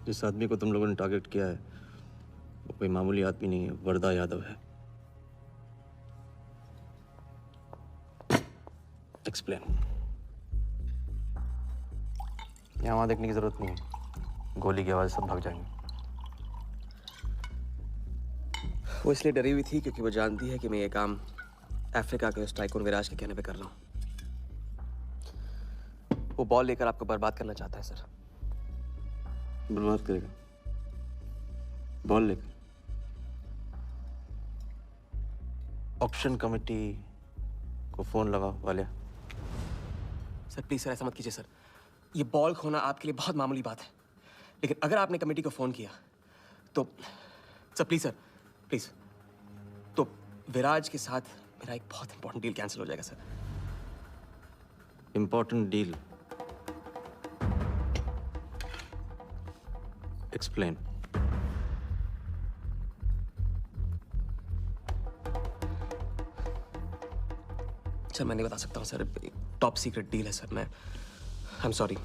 जिस आदमी को तुम लोगों ने टारगेट किया है वो कोई मामूली आदमी नहीं है, वरदा यादव है। एक्सप्लेन। यहाँ वहाँ देखने की जरूरत नहीं है, गोली की आवाज सब भाग जाएंगे। वो इसलिए डरी हुई थी क्योंकि वो जानती है कि मैं ये काम अफ्रीका के उस टाइकून विराज के कहने पे कर रहा हूँ। वो बॉल लेकर आपको बर्बाद करना चाहता है सर। बर्बाद करेगा? बॉल लेकर? ऑक्शन कमेटी को फोन लगा वालिया। सर प्लीज सर ऐसा मत कीजिए सर। ये बॉल खोना आपके लिए बहुत मामूली बात है, लेकिन अगर आपने कमेटी को फोन किया तो सर प्लीज तो विराज के साथ मेरा एक बहुत इंपॉर्टेंट डील कैंसिल हो जाएगा sir. Important deal? Explain. Sir मैं नहीं बता सकता हूँ सर, एक टॉप सीक्रेट डील है सर। मैं I am sorry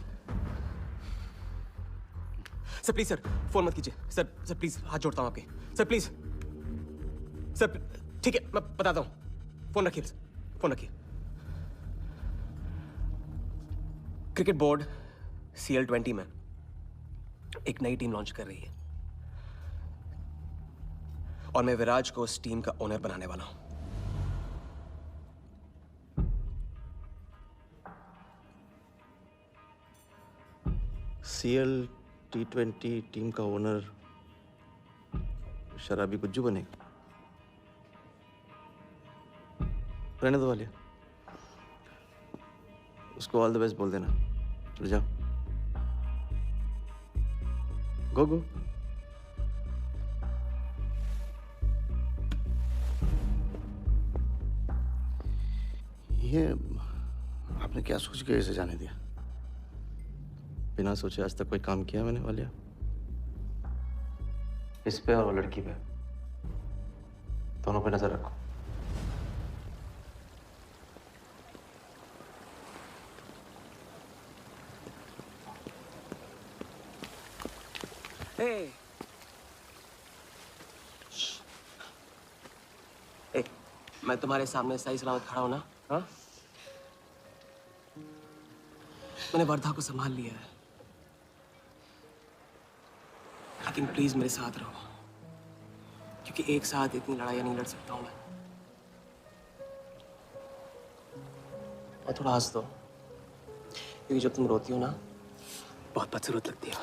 sir. Please sir phone मत कीजिए सर। सर प्लीज हाथ जोड़ता हूँ आपके सर, प्लीज सर। ठीक है मैं बताता हूँ, फोन रखिए सर, फोन रखिए। क्रिकेट बोर्ड CL20 में एक नई टीम लॉन्च कर रही है और मैं विराज को उस टीम का ओनर बनाने वाला हूं। CL T20 टीम का ओनर शराबी गुज्जू बनेगा? रहने दो वालिया, उसको ऑल द बेस्ट बोल देना। चल जाओ, गो गो। ये आपने क्या सोच के इसे जाने दिया? बिना सोचे आज तक कोई काम किया मैंने वालिया? इस पे और वो लड़की पे, दोनों पे नजर रखो। मैं तुम्हारे सामने सही सलामत खड़ा हूं ना? हाँ, मैंने वर्धा को संभाल लिया है, लेकिन प्लीज मेरे साथ रहो, क्योंकि एक साथ इतनी लड़ाइयां नहीं लड़ सकता हूं मैं। और थोड़ा हंस दो, क्योंकि जब तुम रोती हो ना बहुत बदसूरत लगती हो।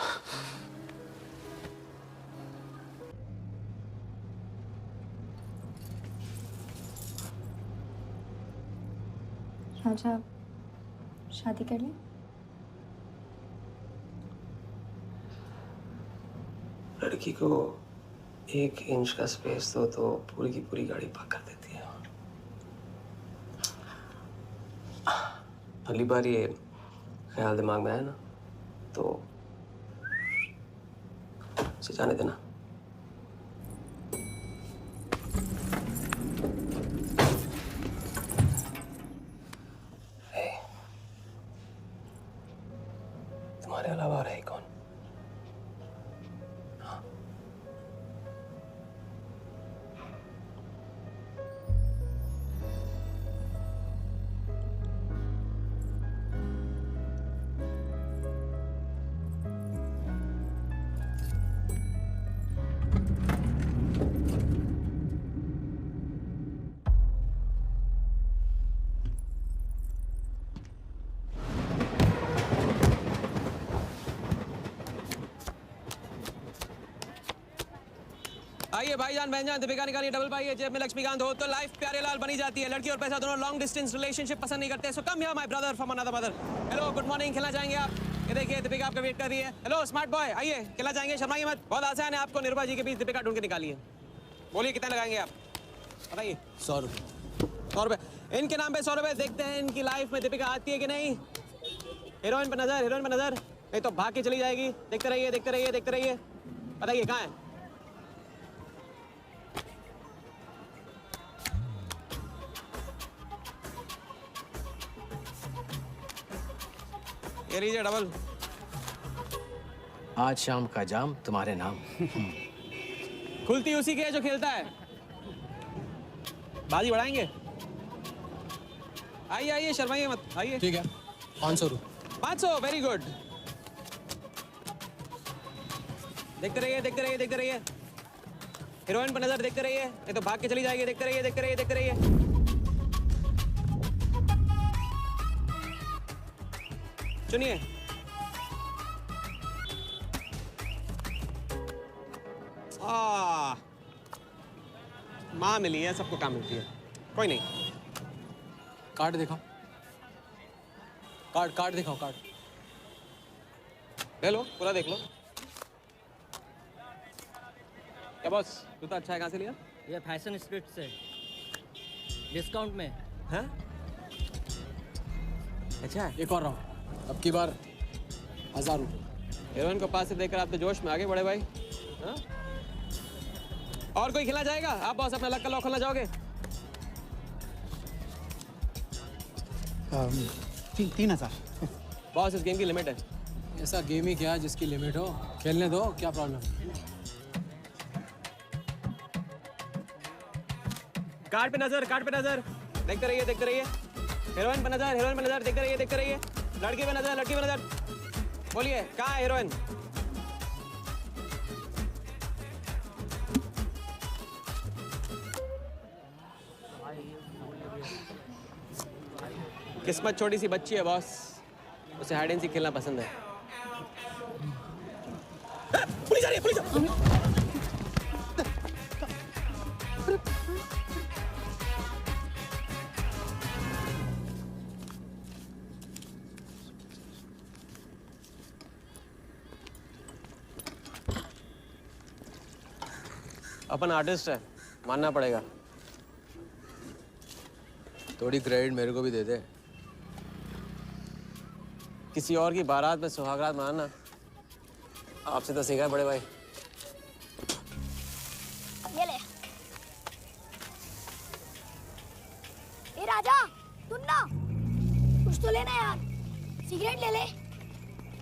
राजा, शादी कर लें? लड़की को 1 इंच का स्पेस दो तो पूरी की पूरी गाड़ी पार्क कर देती है। अगली बार ये ख्याल दिमाग में आया ना तो उसे जाने देना। तुम्हारे अलावा और है कौन? आइए भाईजान बहनजान, दीपिका निकालिए डबल पाइए, जेब में लक्ष्मीकांत हो तो लाइफ प्यारे लाल बनी जाती है। लड़की और पैसा दोनों लॉन्ग डिस्टेंस रिलेशनशिप पसंद नहीं करते, so come here my brother from another mother. Hello good morning, खेलना चाहेंगे आप? ये देखिए दीपिका आपका वेट कर रही है। हेलो स्मार्ट बॉय, आइए खेलना चाहेंगे? शर्माइए मत, बहुत आसान है, आपको निर्भा जी के बीच दीपिका ढूंढ के निकालिए। बोलिए कितना लगाएंगे आप, बताइए। 100 रुपये। 100 रुपये इनके नाम पे 100 रुपये। देखते हैं इनकी लाइफ में दीपिका आती है कि नहीं। हीरोइन पे नजर, हीरोइन पे नजर, नहीं तो भाग के चली जाएगी। देखते रहिए देखते रहिए देखते रहिए, बताइए कहाँ है? ये लीजिए डबल। आज शाम का जाम तुम्हारे नाम। खुलती उसी की है जो खेलता है। बाजी बढ़ाएंगे। आइए आइए, शर्माइए मत, आइए। ठीक है, 500 रू। 500, वेरी गुड। देखते रहिए, देखते रहिए, देखते रहिए। हीरोइन पर नजर, देखते रहिए, नहीं तो भाग के चली जाएगी। देखते रहिए, देखते रहिए, देखते रहिए। सुनिए, माँ मिली है, सबको काम मिलती है। कोई नहीं। कार्ड दिखाओ, कार्ड दिखाओ, कार्ड। ले लो, पूरा देख लो। क्या बॉस, जूता अच्छा है, कहाँ से लिया? ये फैशन स्ट्रीट से डिस्काउंट में। हाँ? अच्छा है। एक और राउंड, अब की बार 1000 रुपये। हीरोइन को पास से देखकर आप तो जोश में आगे बड़े भाई। हाँ? और कोई खिला जाएगा? आप बॉस अपना लक का लॉक खोलना चाहोगे? 3000। बॉस, इस गेम की लिमिट है। ऐसा गेम ही क्या जिसकी लिमिट हो, खेलने दो, क्या प्रॉब्लम? कार्ड पे नजर, कार्ड पे नजर। देखते रहिए, देखते रहिए। हीरोइन पे नजर, हीरोइन पे नजर। देखते रहिए, देखते रहिए। लड़की पे नजर, लड़की पे नजर। बोलिए, कहाँ है हीरोइन? किस्मत छोटी सी बच्ची है बॉस, उसे हाइड एंड सीक खेलना पसंद है। पुलिस आ रही है, पुलिस! अपन आर्टिस्ट है, मानना पड़ेगा। थोड़ी क्रेडिट मेरे को भी दे दे। किसी और की बारात में सुहागरात मनाना आपसे तो सीखा है बड़े भाई। ये ले। ए राजा, सुन ना, कुछ तो लेना यार, सिगरेट ले ले।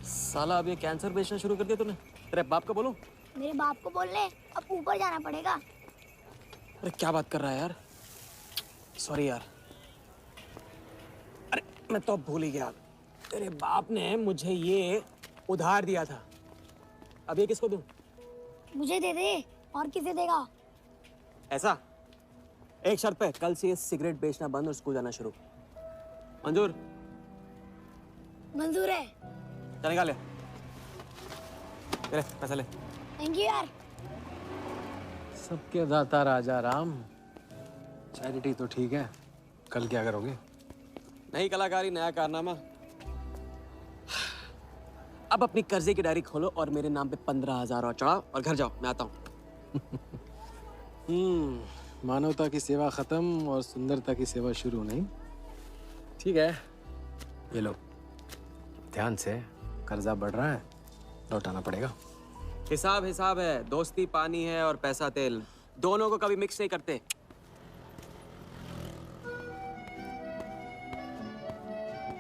साला अब ये कैंसर बेचना शुरू कर दिया तूने। तेरे बाप को बोलूं? मेरे बाप को बोल ले, अब ऊपर जाना पड़ेगा। अरे क्या बात कर रहा है यार, सॉरी यार। अरे मैं तो भूल ही गया, तेरे बाप ने मुझे ये उधार दिया था। अब ये किसको दूं? मुझे दे दे, और किसे देगा? ऐसा, एक शर्त पे, कल से ये सिगरेट बेचना बंद और स्कूल जाना शुरू। मंजूर? मंजूर है। चल निकाल ले, पैसा ले। थैंक यू यार। सबके दाता राजा राम। चैरिटी तो ठीक है, कल क्या करोगे? नई कलाकारी, नया कारनामा। अब अपनी कर्जे की डायरी खोलो और मेरे नाम पे 15,000 और चढ़ाओ और घर जाओ, मैं आता हूँ। मानवता की सेवा खत्म और सुंदरता की सेवा शुरू नहीं। ठीक है, ये लो, ध्यान से, कर्जा बढ़ रहा है, लौटाना पड़ेगा। हिसाब हिसाब है, दोस्ती पानी है और पैसा तेल, दोनों को कभी मिक्स नहीं करते।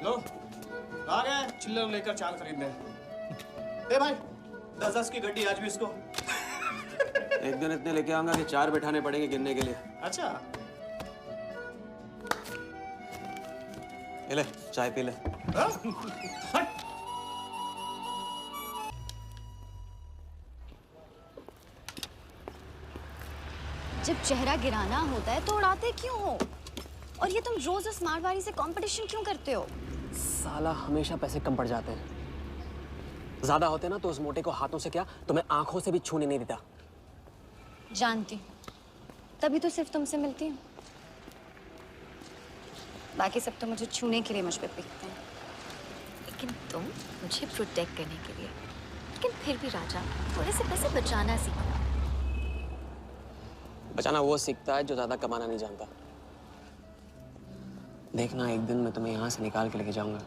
लो, आ गए चिल्लर लेकर चाल खरीदने। ए भाई, 10-10 की गड्डी आज भी इसको। एक दिन इतने लेके आऊंगा कि 4 बैठाने पड़ेंगे गिनने के लिए। अच्छा, ये ले, चाय पी ले। जब चेहरा गिराना होता है तो उड़ाते क्यों हो? और ये तुम रोज उस मारवाड़ी से कंपटीशन क्यों करते हो? साला हमेशा पैसे कम पड़ जाते हैं। ज्यादा होते ना तो उस मोटे को हाथों से क्या, तो मैं आंखों से भी छूने नहीं देता। जानती हूँ, तभी तो सिर्फ तुमसे मिलती हूँ। बाकी सब तो मुझे छूने के लिए मुझ पे पिघलते हैं। लेकिन तुम मुझे प्रोटेक्ट करने के लिए। लेकिन फिर भी राजा, थोड़े से पैसे बचाना सीखो। बचाना वो सीखता है जो ज्यादा कमाना नहीं जानता। देखना, एक दिन मैं तुम्हें यहाँ से निकाल के लेके जाऊंगा।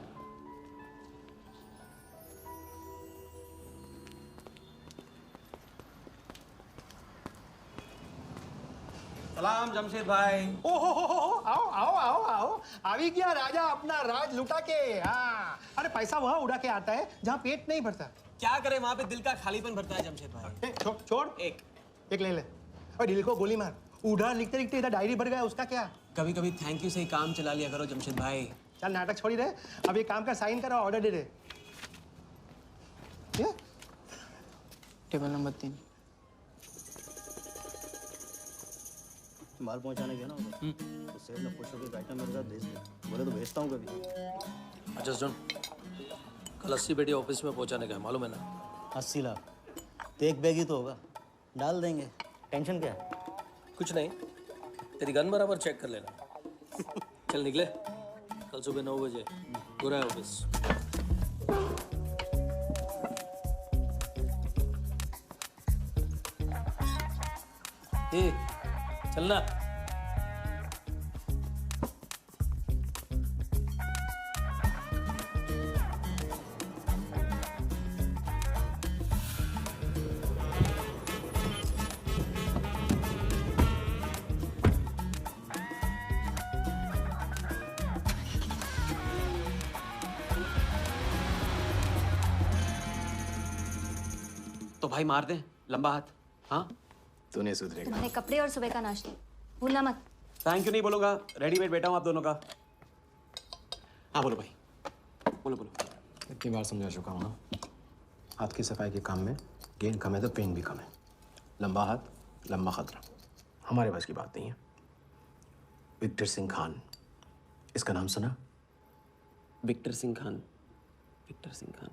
सलाम जमशेद भाई। आओ आओ आओ आओ, अभी क्या राजा अपना राज लुटा के। हाँ, अरे पैसा वहाँ उड़ा के आता है जहाँ पेट नहीं भरता। क्या करे, वहां पे दिल का खालीपन भरता है जमशेद भाई। छोड़ छोड़, एक ले ले। और दिल को गोली मार। उधर लिखते लिखते इधर डायरी भर गया, उसका क्या? कभी कभी थैंक यू से ही काम चला लिया करो जमशेद भाई। चल नाटक छोड़ी रहे, अब ये काम का साइन कर और ऑर्डर दे दे। ये टेबल नंबर 3। माल पहुंचाने गया ना उधर, तो सेठ ने खुश होकर आइटम मेरे साथ भेज दिया। बोले तो भेजता हूँ कभी। अच्छा सुन, कल 80 पेटी ऑफिस में पहुंचाने का है, मालूम है ना? 80 लाख तो एक बैग ही तो होगा, डाल देंगे। टेंशन क्या है? कुछ नहीं, तेरी गन बराबर चेक कर लेना। चल निकले, कल सुबह 9 बजे पूरा है ऑफिस। चलना। तो भाई मार दे लंबा हाथ। हाँ तू नहीं सुधरेगा। तुम्हारे कपड़े और सुबह का नाश्ता भूलना मत। थैंक यू नहीं बोलूंगा, रेडीमेड बैठा हूँ आप दोनों का। हाँ बोलो भाई, बोलो बोलो। इतनी बार समझा चुका हूँ ना, हाथ की सफाई के काम में गेन कम है तो पेन भी कम है। लंबा हाथ लंबा खतरा, हमारे बस की बात नहीं है। विक्टर सिंह खान, इसका नाम सुना? Victor Singh Khan, Victor Singh Khan.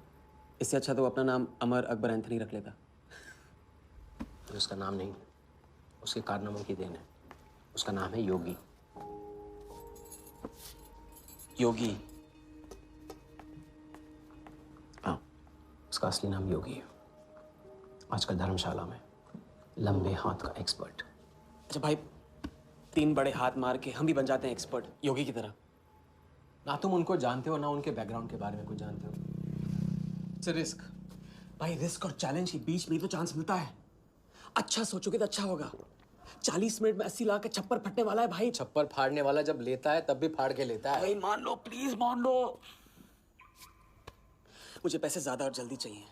इससे अच्छा तो अपना नाम अमर अकबर एंथनी रख लेता। तो उसका नाम नहीं, उसके कारनामों की देन है। उसका नाम है योगी। योगी? हाँ, उसका असली नाम योगी है। आजकल धर्मशाला में लंबे हाथ का एक्सपर्ट। अच्छा भाई, 3 बड़े हाथ मार के हम भी बन जाते हैं एक्सपर्ट योगी की तरह। ना तुम उनको जानते हो ना उनके बैकग्राउंड के बारे में कुछ जानते हो। It's a risk. भाई रिस्क और चैलेंज के बीच में तो चांस मिलता है। अच्छा सोचोगे तो अच्छा होगा। 40 मिनट में 80 लाख का छप्पर फटने वाला है भाई। छप्पर फाड़ने वाला जब लेता है तब भी फाड़ के लेता है। भाई मान लो, प्लीज मान लो। मुझे पैसे ज्यादा और जल्दी चाहिए।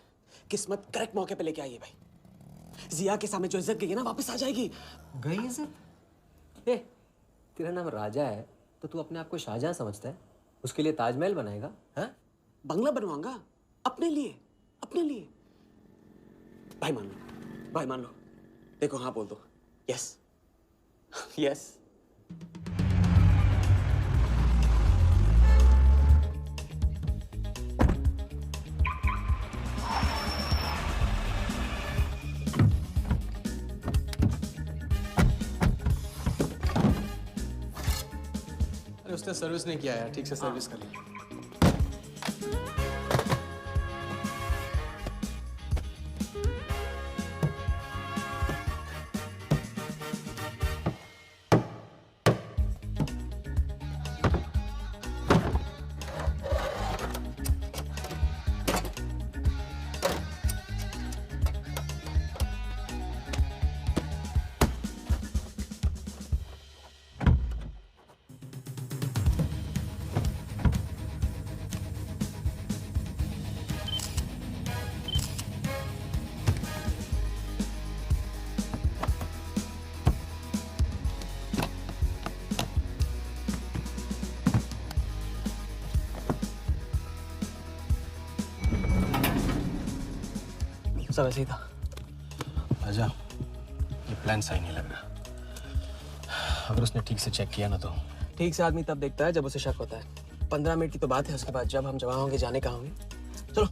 किस्मत करेक्ट मौके पे लेके आइए भाई। जिया के सामने जो इज्जत गई है ना, वापस आ जाएगी। गई इज्जत? ए, तेरा नाम राजा है तो तू अपने आप को शाहजहां समझता है? उसके लिए ताजमहल बनाएगा? हाँ? बंगला बनवाऊंगा अपने लिए, अपने लिए। भाई मान लो, भाई मान लो। देखो हाँ बोल दो। Yes yes. अरे उसने सर्विस नहीं किया यार, ठीक से सर्विस कर ली। सब ऐसे ही था। राजा, ये प्लान सही नहीं लग रहा। अगर उसने ठीक से चेक किया ना तो। ठीक से आदमी तब देखता है जब उसे शक होता है। 15 मिनट की तो बात है, उसके बाद जब हम जवां होंगे जाने कहाँ होंगे। चलो।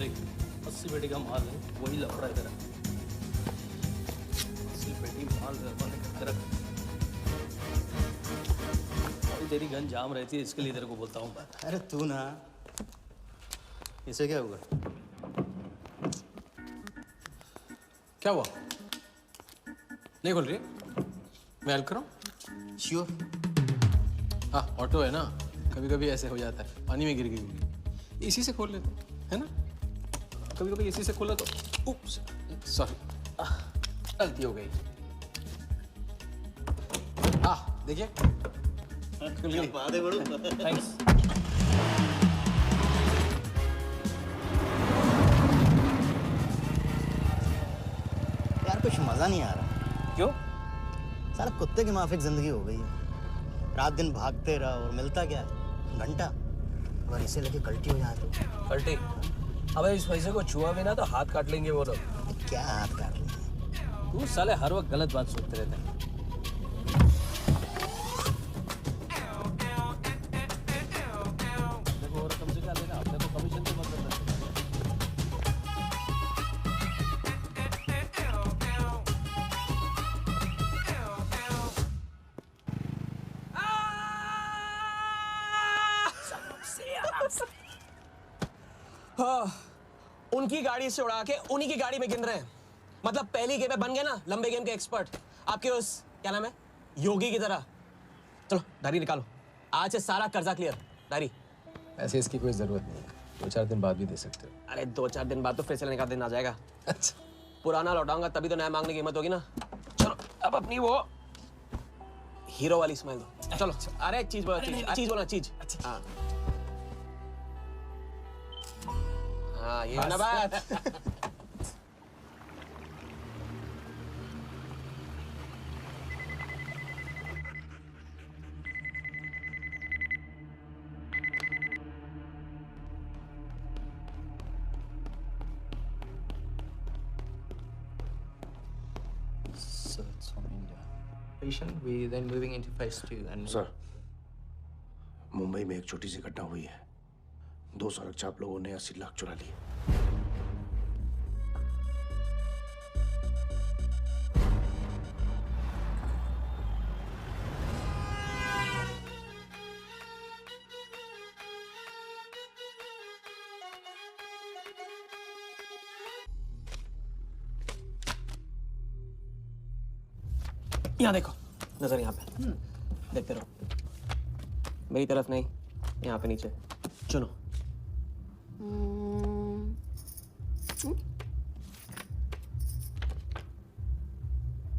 देख 80 पेटी का माल है, वही लफड़ा है तेरा। 80 पेटी माल रख। तेरी गन जाम रहती है, इसके लिए तेरे को बोलता हूँ। अरे तू ना इसे क्या हुआ? क्या हुआ? नहीं खोल रही है? मैं हेल्प कराऊं? श्योर। हाँ, ऑटो है ना, कभी कभी ऐसे हो जाता है, पानी में गिर गई होगी, इसी से खोल लेते है ना? कभी कभी इसी से खोला तो उप्स, सॉरी, गलती हो गई। हाँ, देखिए, थैंक्स। यार कुछ मजा नहीं आ रहा। क्यों? सारा कुत्ते की माफिक जिंदगी हो गई है। रात दिन भागते रहो और मिलता क्या है? घंटा। अगर इसे लेके कल्टी हो जाए तो? पलटी? अबे इस पैसे को छुआ भी ना तो हाथ काट लेंगे वो लोग। क्या हाथ काट लेंगे? तू साले हर वक्त गलत बात सोचते रहते हैं। देखो और कम से क्या लेना, अपने को कमीशन तो मत देना। उनकी गाड़ी से उड़ा के उन्हीं की गाड़ी में गिन रहे हैं। मतलब पहली गेम में बन गए ना लंबे गेम के एक्सपर्ट। आपके उस क्या नाम है योगी की तरह। चलो डायरी निकालो, आज से सारा कर्जा क्लियर। डायरी। ऐसे इसकी कोई जरूरत नहीं है, 2-4 दिन बाद भी दे सकते हो। अरे 2-4 दिन बाद तो फिर से लेने का दिन आ जाएगा। अच्छा, पुराना लौटाऊंगा तभी तो नया मांगने की हिम्मत होगी ना। चलो अब अपनी वो हीरो वाली स्माइल दो। चलो अरे चीज बोलो, चीज बोलो, चीज। हाँ हाँ, ये ना बात। So it's from India. Patient, we then moving into phase 2 and. Sir, Mumbai में एक छोटी सी घटना हुई है। 2 सड़क चाप लोगों ने 80 लाख चुरा लिए। यहाँ देखो, नजर यहाँ पे। देखते रहो। मेरी तरफ नहीं, यहाँ पे नीचे। चुनो।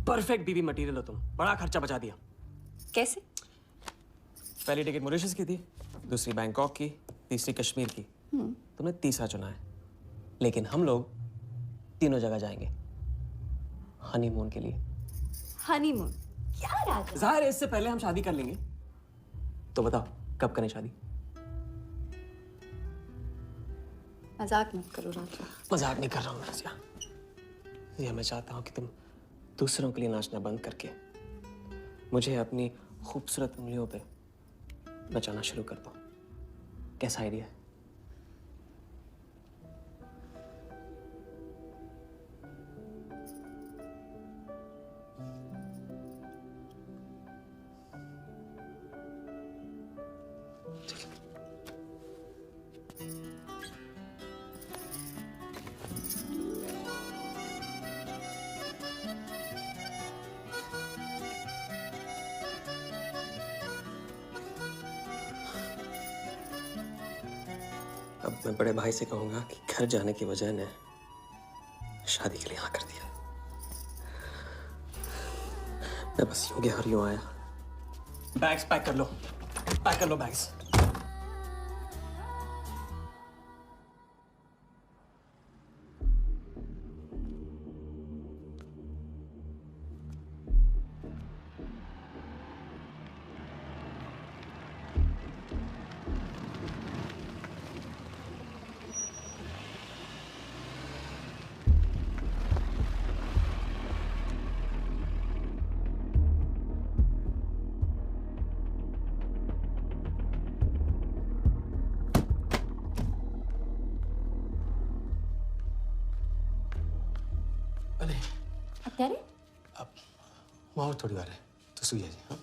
परफेक्ट बीबी मटेरियल हो तुम। बड़ा खर्चा बचा दिया। कैसे? पहली टिकट मॉरिशस की थी, दूसरी बैंकॉक की, तीसरी कश्मीर की। तुमने तीसरा चुना है। लेकिन हम लोग तीनों जगह जाएंगे हनीमून के लिए। हनीमून? क्या राजा? जाहिर है इससे पहले हम शादी कर लेंगे। तो बताओ कब करें शादी? मजाक मत करो राजा। मजाक नहीं कर रहा हूँ रज़िया। ये मैं चाहता हूँ कि तुम दूसरों के लिए नाचना बंद करके मुझे अपनी खूबसूरत उंगलियों पे बचाना शुरू कर दो। कैसा आइडिया है? अब मैं बड़े भाई से कहूंगा कि घर जाने की वजह ने शादी के लिए हाँ कर दिया। मैं बस यूं गया और यूं आया। बैग्स पैक कर लो, पैक कर लो बैग्स। अत्यारे? अब वहाँ और थोड़ी बार है तो सुई जी। हाँ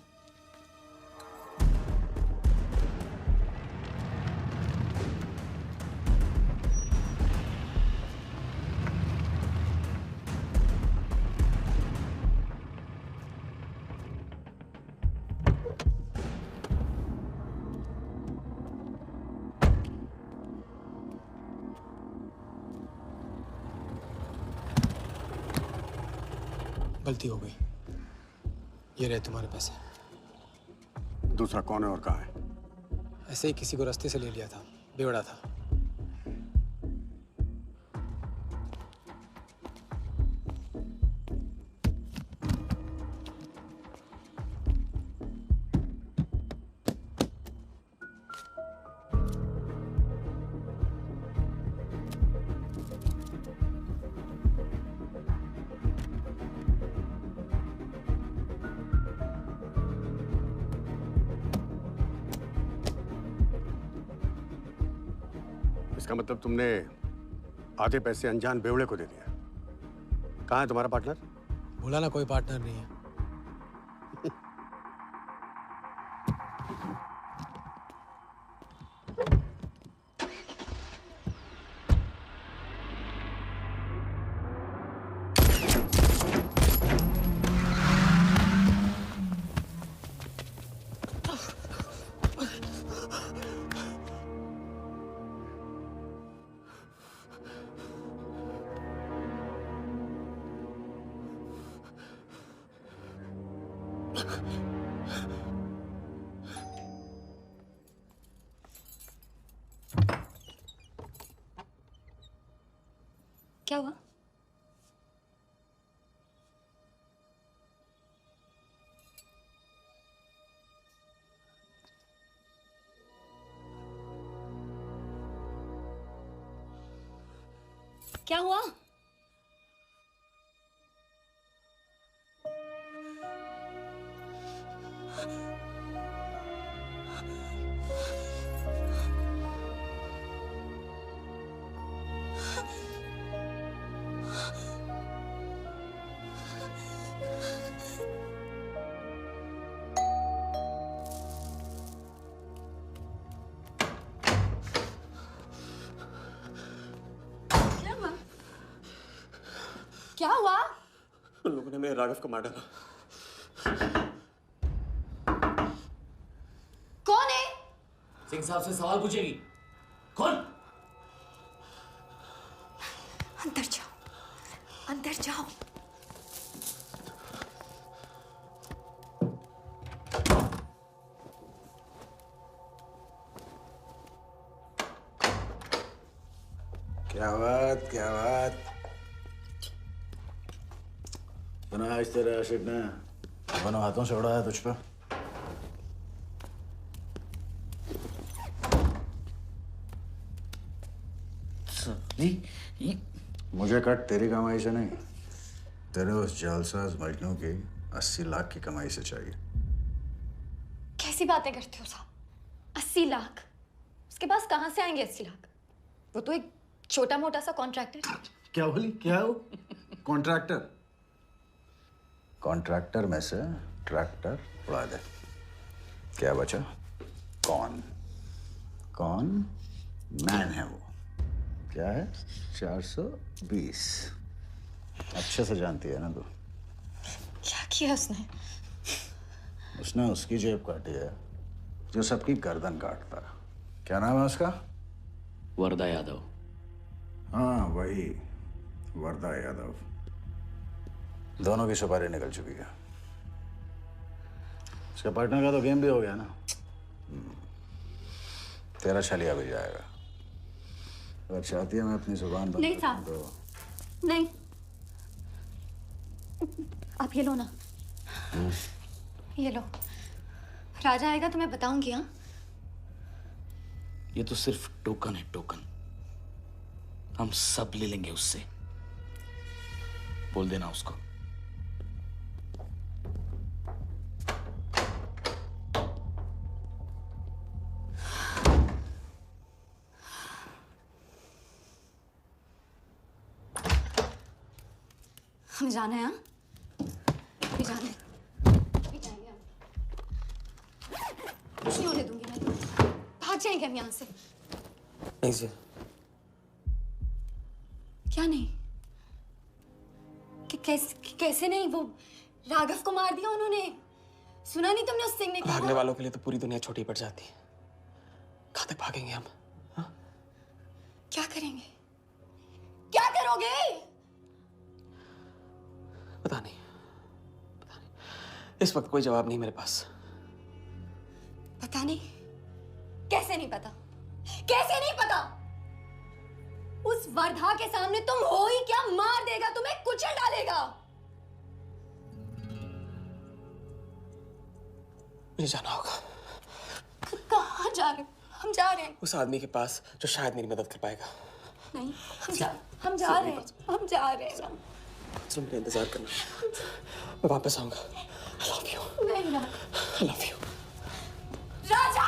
गलती हो गई। ये रहे तुम्हारे पैसे। दूसरा कौन है और कहाँ है? ऐसे ही किसी को रास्ते से ले लिया था, बेवड़ा था। इसका मतलब तुमने आधे पैसे अनजान बेवड़े को दे दिया। कहाँ है तुम्हारा पार्टनर? बोला ना, कोई पार्टनर नहीं है। क्या हुआ? क्या हुआ? क्या हुआ? उन लोगों ने मेरे राघव को मार डाला। कौन है? सिंह साहब से सवाल पूछेगी। कौन? अंदर जाओ, अंदर जाओ। क्या बात, क्या बात। बना आज तेरे आशिक ने दोनों हाथों से उड़ाया तुझ पर। मुझे कट तेरी कमाई से नहीं, तेरे उस जालसाज मजनू की 80 लाख की कमाई से चाहिए। कैसी बातें करते हो साहब? 80 लाख? उसके पास कहाँ से आएंगे 80 लाख? वो तो एक छोटा मोटा सा कॉन्ट्रैक्टर। क्या बोली? क्या हो? कॉन्ट्रैक्टर? कॉन्ट्रैक्टर में से ट्रैक्टर उड़ा दे। क्या बचा? कौन? कौन मैन है वो? क्या है? 420। अच्छे से जानती है ना तू? क्या किया उसने? उसने उसकी जेब काटी है जो सबकी गर्दन काटता। क्या नाम है उसका? वरदा यादव। हाँ वही, वरदा यादव। दोनों की सुपारी निकल चुकी है। उसके पार्टनर का तो गेम भी हो गया ना। तेरा छलिया भी जाएगा। अगर चाहती है मैं अपनी जुबान बंद नहीं साहब, तो नहीं। आप ये लो ना, ये लो। राजा आएगा तो मैं बताऊंगी। हाँ, ये तो सिर्फ टोकन है, टोकन। हम सब ले लेंगे उससे। बोल देना उसको। हमें जाना है। हाँ, अभी जाना है। अभी जाएंगे हम। कुछ नहीं होने दूंगी मैं तुम्हें। भाग जाएंगे हम यहाँ से। नहीं सर। क्या नहीं? कैसे नहीं? वो राघव को मार दिया उन्होंने। सुना नहीं तुमने उस सिंह ने? भागने वालों के लिए तो पूरी दुनिया छोटी पड़ जाती है। कहाँ तक भागेंगे हम? हाँ? क्या करेंगे? क्या करोगे? पता नहीं। इस वक्त कोई जवाब नहीं मेरे पास। पता नहीं, कैसे नहीं पता, कैसे नहीं पता? उस वर्धा के सामने तुम हो ही क्या, मार देगा तुम्हें, कुचल डालेगा। मुझे जाना होगा। कहाँ जा रहे हो? हम जा रहे हैं। उस आदमी के पास जो शायद मेरी मदद कर पाएगा। नहीं, हम जा रहे हैं, हम जा रहे हैं। तुम मेरा इंतजार करना, मैं वापस आऊंगा। I love you. नहीं ना। I love you. राजा!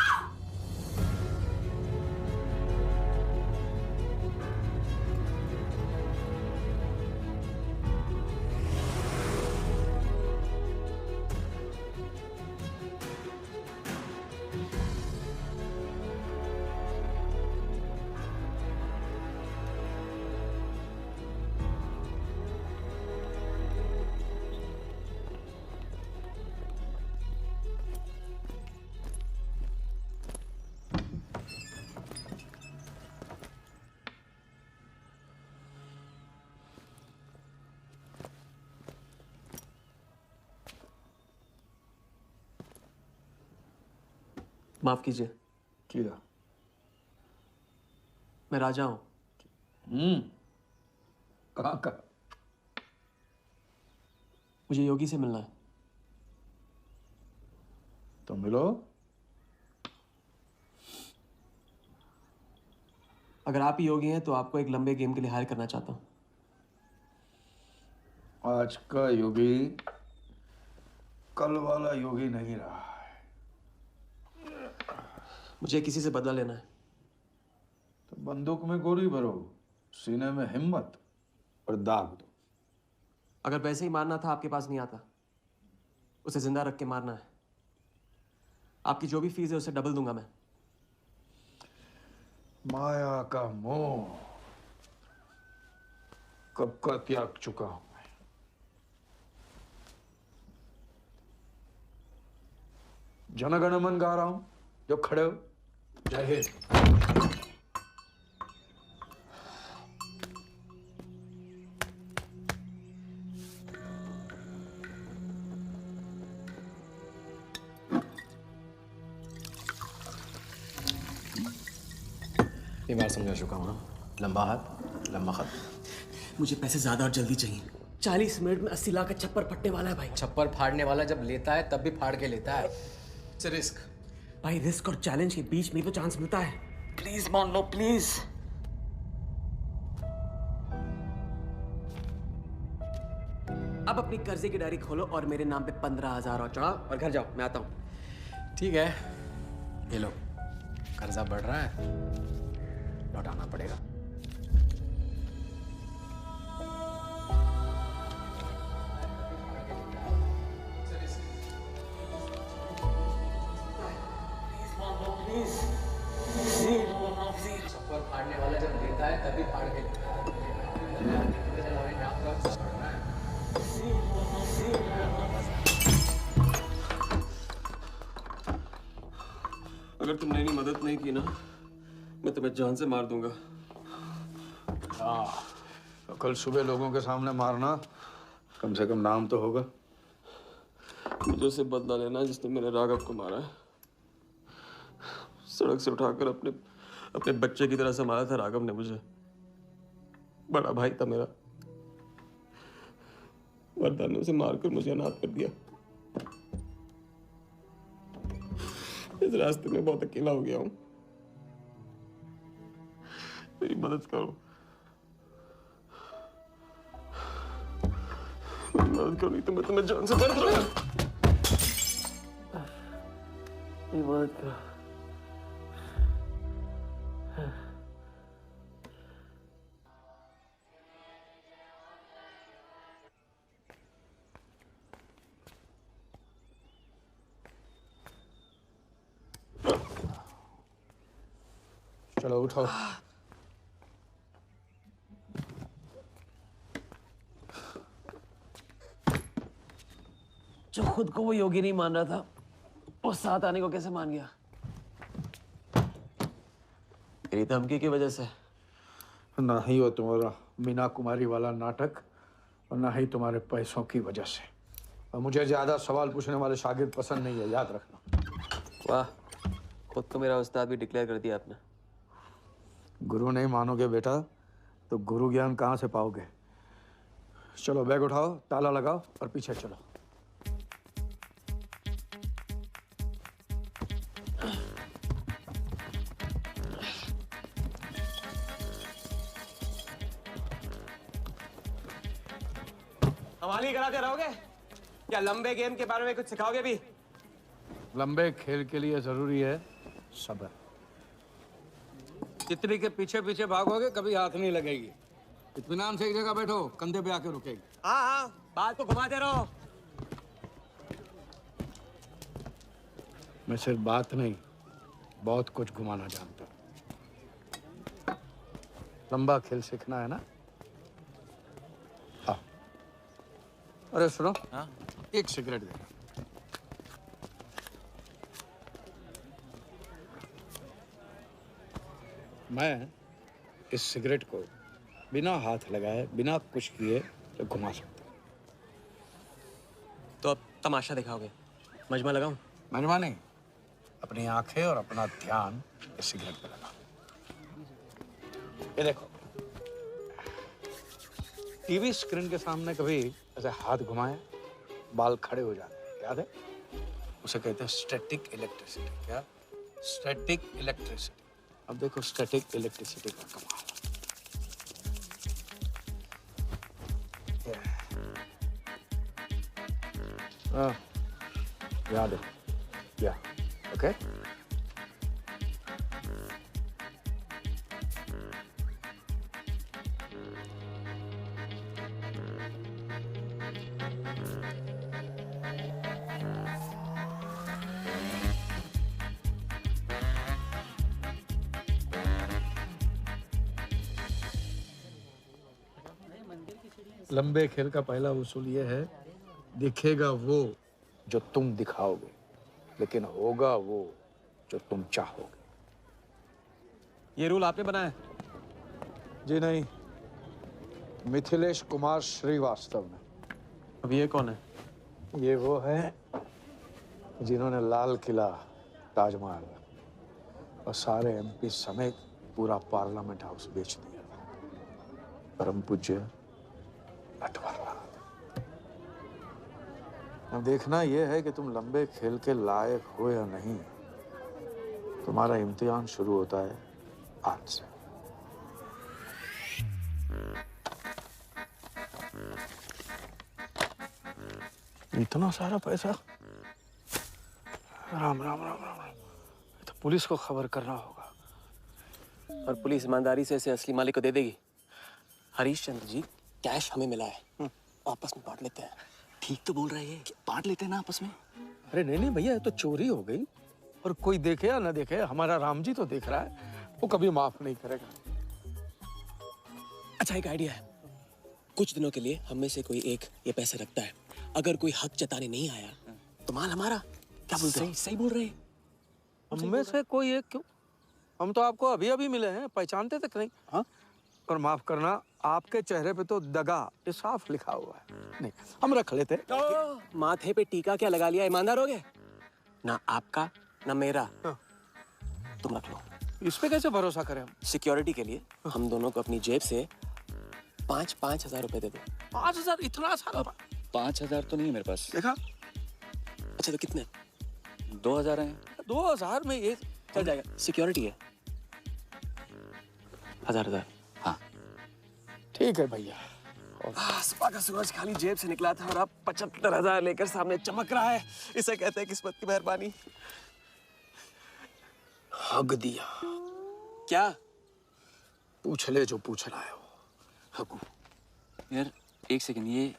माफ कीजिए। किया। मैं राजा हूं। कहाँ का? मुझे योगी से मिलना है। तो मिलो। अगर आप ही योगी हैं तो आपको एक लंबे गेम के लिए हायर करना चाहता हूं। आज का योगी कल वाला योगी नहीं रहा। मुझे किसी से बदला लेना है। तो बंदूक में गोली भरो, सीने में हिम्मत और दाग दो। अगर वैसे ही मारना था आपके पास नहीं आता, उसे जिंदा रख के मारना है। आपकी जो भी फीस है उसे डबल दूंगा मैं। माया का मोह कब का त्याग चुका हूं मैं। जनगण मन गा रहा हूं, जो खड़े हो। जय हिंद। ये बार समझा चुका हूं ना। लंबा हाथ लंबा खत। मुझे पैसे ज्यादा और जल्दी चाहिए। 40 मिनट में 80 लाख का छप्पर फटने वाला है भाई। छप्पर फाड़ने वाला जब लेता है तब भी फाड़ के लेता है। It's risk. भाई रिस्क और चैलेंज के बीच में तो चांस मिलता है। प्लीज मान लो प्लीज। अब अपनी कर्जे की डायरी खोलो और मेरे नाम पे 15,000 और चढ़ाओ और घर जाओ। मैं आता हूं। ठीक है, ये लो। कर्जा बढ़ रहा है, लौटाना पड़ेगा। छप्पर फाड़ने वाला जब लेता है तभी फाड़ के लेता है। अगर तुमने मेरी मदद नहीं की ना, मैं तुम्हें जान से मार दूंगा। हाँ, तो कल सुबह लोगों के सामने मारना, कम से कम नाम तो होगा। मुझे उससे बदला लेना जिसने मेरे राघव को मारा है। सड़क से उठाकर अपने बच्चे की तरह संभाला था राघव ने मुझे। बड़ा भाई था मेरा। वर्धा ने उसे मारकर मुझे अनाथ कर दिया। इस रास्ते में बहुत अकेला हो गया हूं। मेरी मदद करो। मेरी मदद करो, नहीं तो मैं तुम्हें जान से मार दूंगा। मेरी मदद करो। चलो उठो। जो खुद को वो योगी नहीं मान रहा था, वो साथ आने को कैसे मान गया? मेरी धमकी की वजह से। ना ही वो तुम्हारा मीना कुमारी वाला नाटक और ना ही तुम्हारे पैसों की वजह से। और मुझे ज्यादा सवाल पूछने वाले शागिर्द पसंद नहीं है, याद रखना। वाह, खुद को मेरा उस्ताद भी डिक्लेयर कर दिया आपने। गुरु नहीं मानोगे बेटा तो गुरु ज्ञान कहाँ से पाओगे। चलो बैग उठाओ, ताला लगाओ और पीछे चलो। हमारी कराते रहोगे या लंबे गेम के बारे में कुछ सिखाओगे भी? लंबे खेल के लिए जरूरी है सब्र। तितली के पीछे पीछे भागोगे कभी हाथ नहीं लगेगी। इत्मीनान से एक जगह बैठो, कंधे पे आके रुकेगी। हाँ हाँ, बात को घुमाते रहो। मैं सिर्फ बात नहीं, बहुत कुछ घुमाना जानता हूँ। लंबा खेल सीखना है ना? हाँ। अरे सुनो, हाँ? एक सिगरेट देना। मैं इस सिगरेट को बिना हाथ लगाए, बिना कुछ किए तो घुमा सकता हूँ। तो अब तमाशा दिखाओगे? मजमा लगाऊं? मजमा नहीं, अपनी आंखें और अपना ध्यान इस सिगरेट पे लगा। ये देखो, टीवी स्क्रीन के सामने कभी ऐसे हाथ घुमाए बाल खड़े हो जाते हैं, याद है? उसे कहते हैं स्टैटिक इलेक्ट्रिसिटी। क्या? Static electricity. अब देखो स्टैटिक इलेक्ट्रिसिटी का कमाल। याद है? या ओके? लंबे खेल का पहला उसूल ये है, दिखेगा वो जो तुम दिखाओगे, लेकिन होगा वो जो तुम चाहोगे। ये रूल आपने बनाया? जी नहीं, मिथिलेश कुमार श्रीवास्तव ने। अब ये कौन है? ये वो है जिन्होंने लाल किला, ताजमहल और सारे एमपी समेत पूरा पार्लियामेंट हाउस बेच दिया। परम पूज्य नटवरलाल। अब देखना यह है कि तुम लंबे खेल के लायक हो या नहीं। तुम्हारा इम्तिहान शुरू होता है आज से। इतना सारा पैसा? राम राम राम राम राम। तो पुलिस को खबर करना होगा। और पुलिस ईमानदारी से इसे असली मालिक को दे देगी। हरीश चंद्र जी, कैश हमें मिला है, आपस में बांट लेते हैं। ठीक तो बोल रहे हैं, बांट लेते हैं ना आपस में। अरे नहीं नहीं भैया, ये तो चोरी हो गई और कोई देखे या ना देखे, हमारा राम जी तो देख रहा है, वो कभी माफ नहीं करेगा। अच्छा, एक आइडिया है। कुछ दिनों के लिए हम में से कोई एक ये पैसे रखता है। अगर कोई हक जताने नहीं आया तो माल हमारा। क्या बोलते हैं? सही बोल रहे हैं। हम में से कोई एक क्यों? हम तो आपको अभी अभी मिले हैं, पहचानते तक नहीं। हाँ? और माफ करना, आपके चेहरे पे तो दगा ये साफ लिखा हुआ है। नहीं, हम रख लेते। तो माथे पे टीका क्या लगा लिया? ईमानदार हो गए? ना आपका ना मेरा। तुम रख लो। इस पे कैसे भरोसा करें हम? सिक्योरिटी के लिए हम दोनों को अपनी जेब से 5,000 रुपए दे दो। 5,000? इतना सारा? 5,000 तो नहीं है मेरे पास। देखा? अच्छा, तो कितने? 2,000 हैं। 2,000 में ये चल जाएगा। सिक्योरिटी है 1,000। हाँ ठीक है भैया। सुबह का सूरज खाली जेब से निकला था और अब 75,000 लेकर सामने चमक रहा है। इसे कहते हैं किस्मत की मेहरबानी। हग दिया। क्या? पूछ ले जो पूछना है वो। हगू। यार एक सेकंड, ये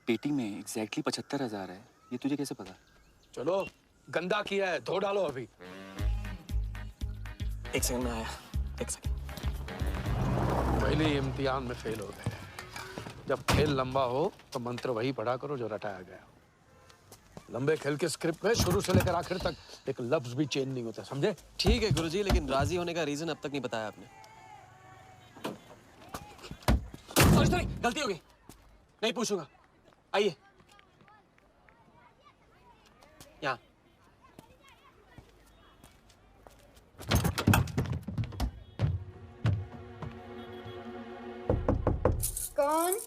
पेटी में एग्जैक्टली 75,000 है। ये तुझे कैसे पता? चलो, गंदा किया है, धो डालो अभी। एक सेकंड में आया। एक सेकंड। पहले इम्तिहान में फेल हो गए। जब खेल लंबा हो तो मंत्र वही पढ़ा करो जो रटाया गया। लंबे खेल के स्क्रिप्ट में शुरू से लेकर आखिर तक एक लफ्ज भी चेंज नहीं होता, समझे? ठीक है गुरुजी, लेकिन राजी होने का रीजन अब तक नहीं बताया आपने। सॉरी, गलती हो गई। नहीं पूछूंगा। आइए। कौन?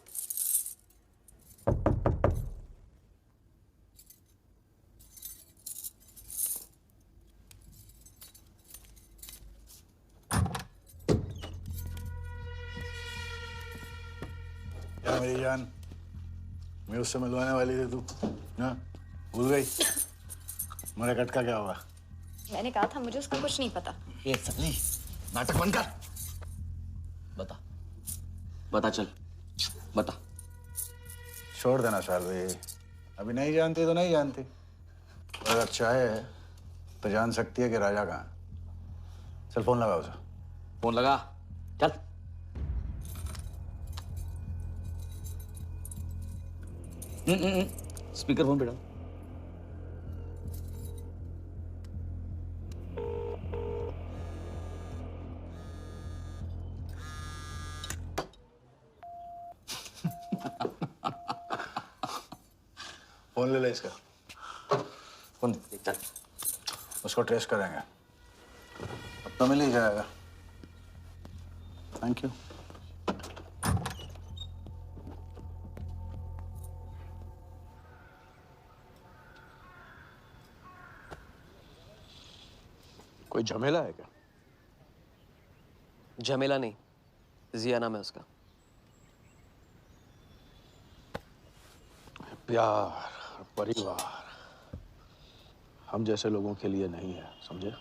क्या मेरी जान, मैं उससे मिलवाने वाली थी तू, हाँ? भूल गई? मेरा कट का क्या हुआ? मैंने कहा था मुझे उसका कुछ नहीं पता। ये सपनी, नाटक बंद कर। बता, बता चल, बता। छोड़ देना शालवी, अभी नहीं जानती तो नहीं जानती। और अगर चाहे तो जान सकती है कि राजा कहाँ है। चल फोन लगा उसे। फोन लगा, चल। स्पीकर फोन पे डाल। फोन ले ले इसका। फोन दे, चल। उसको ट्रेस करेंगे, अब तो मिल ही जाएगा। Thank you. कोई झमेला है क्या? झमेला नहीं, जिया नाम है उसका। प्यार, परिवार हम जैसे लोगों के लिए नहीं है, समझे?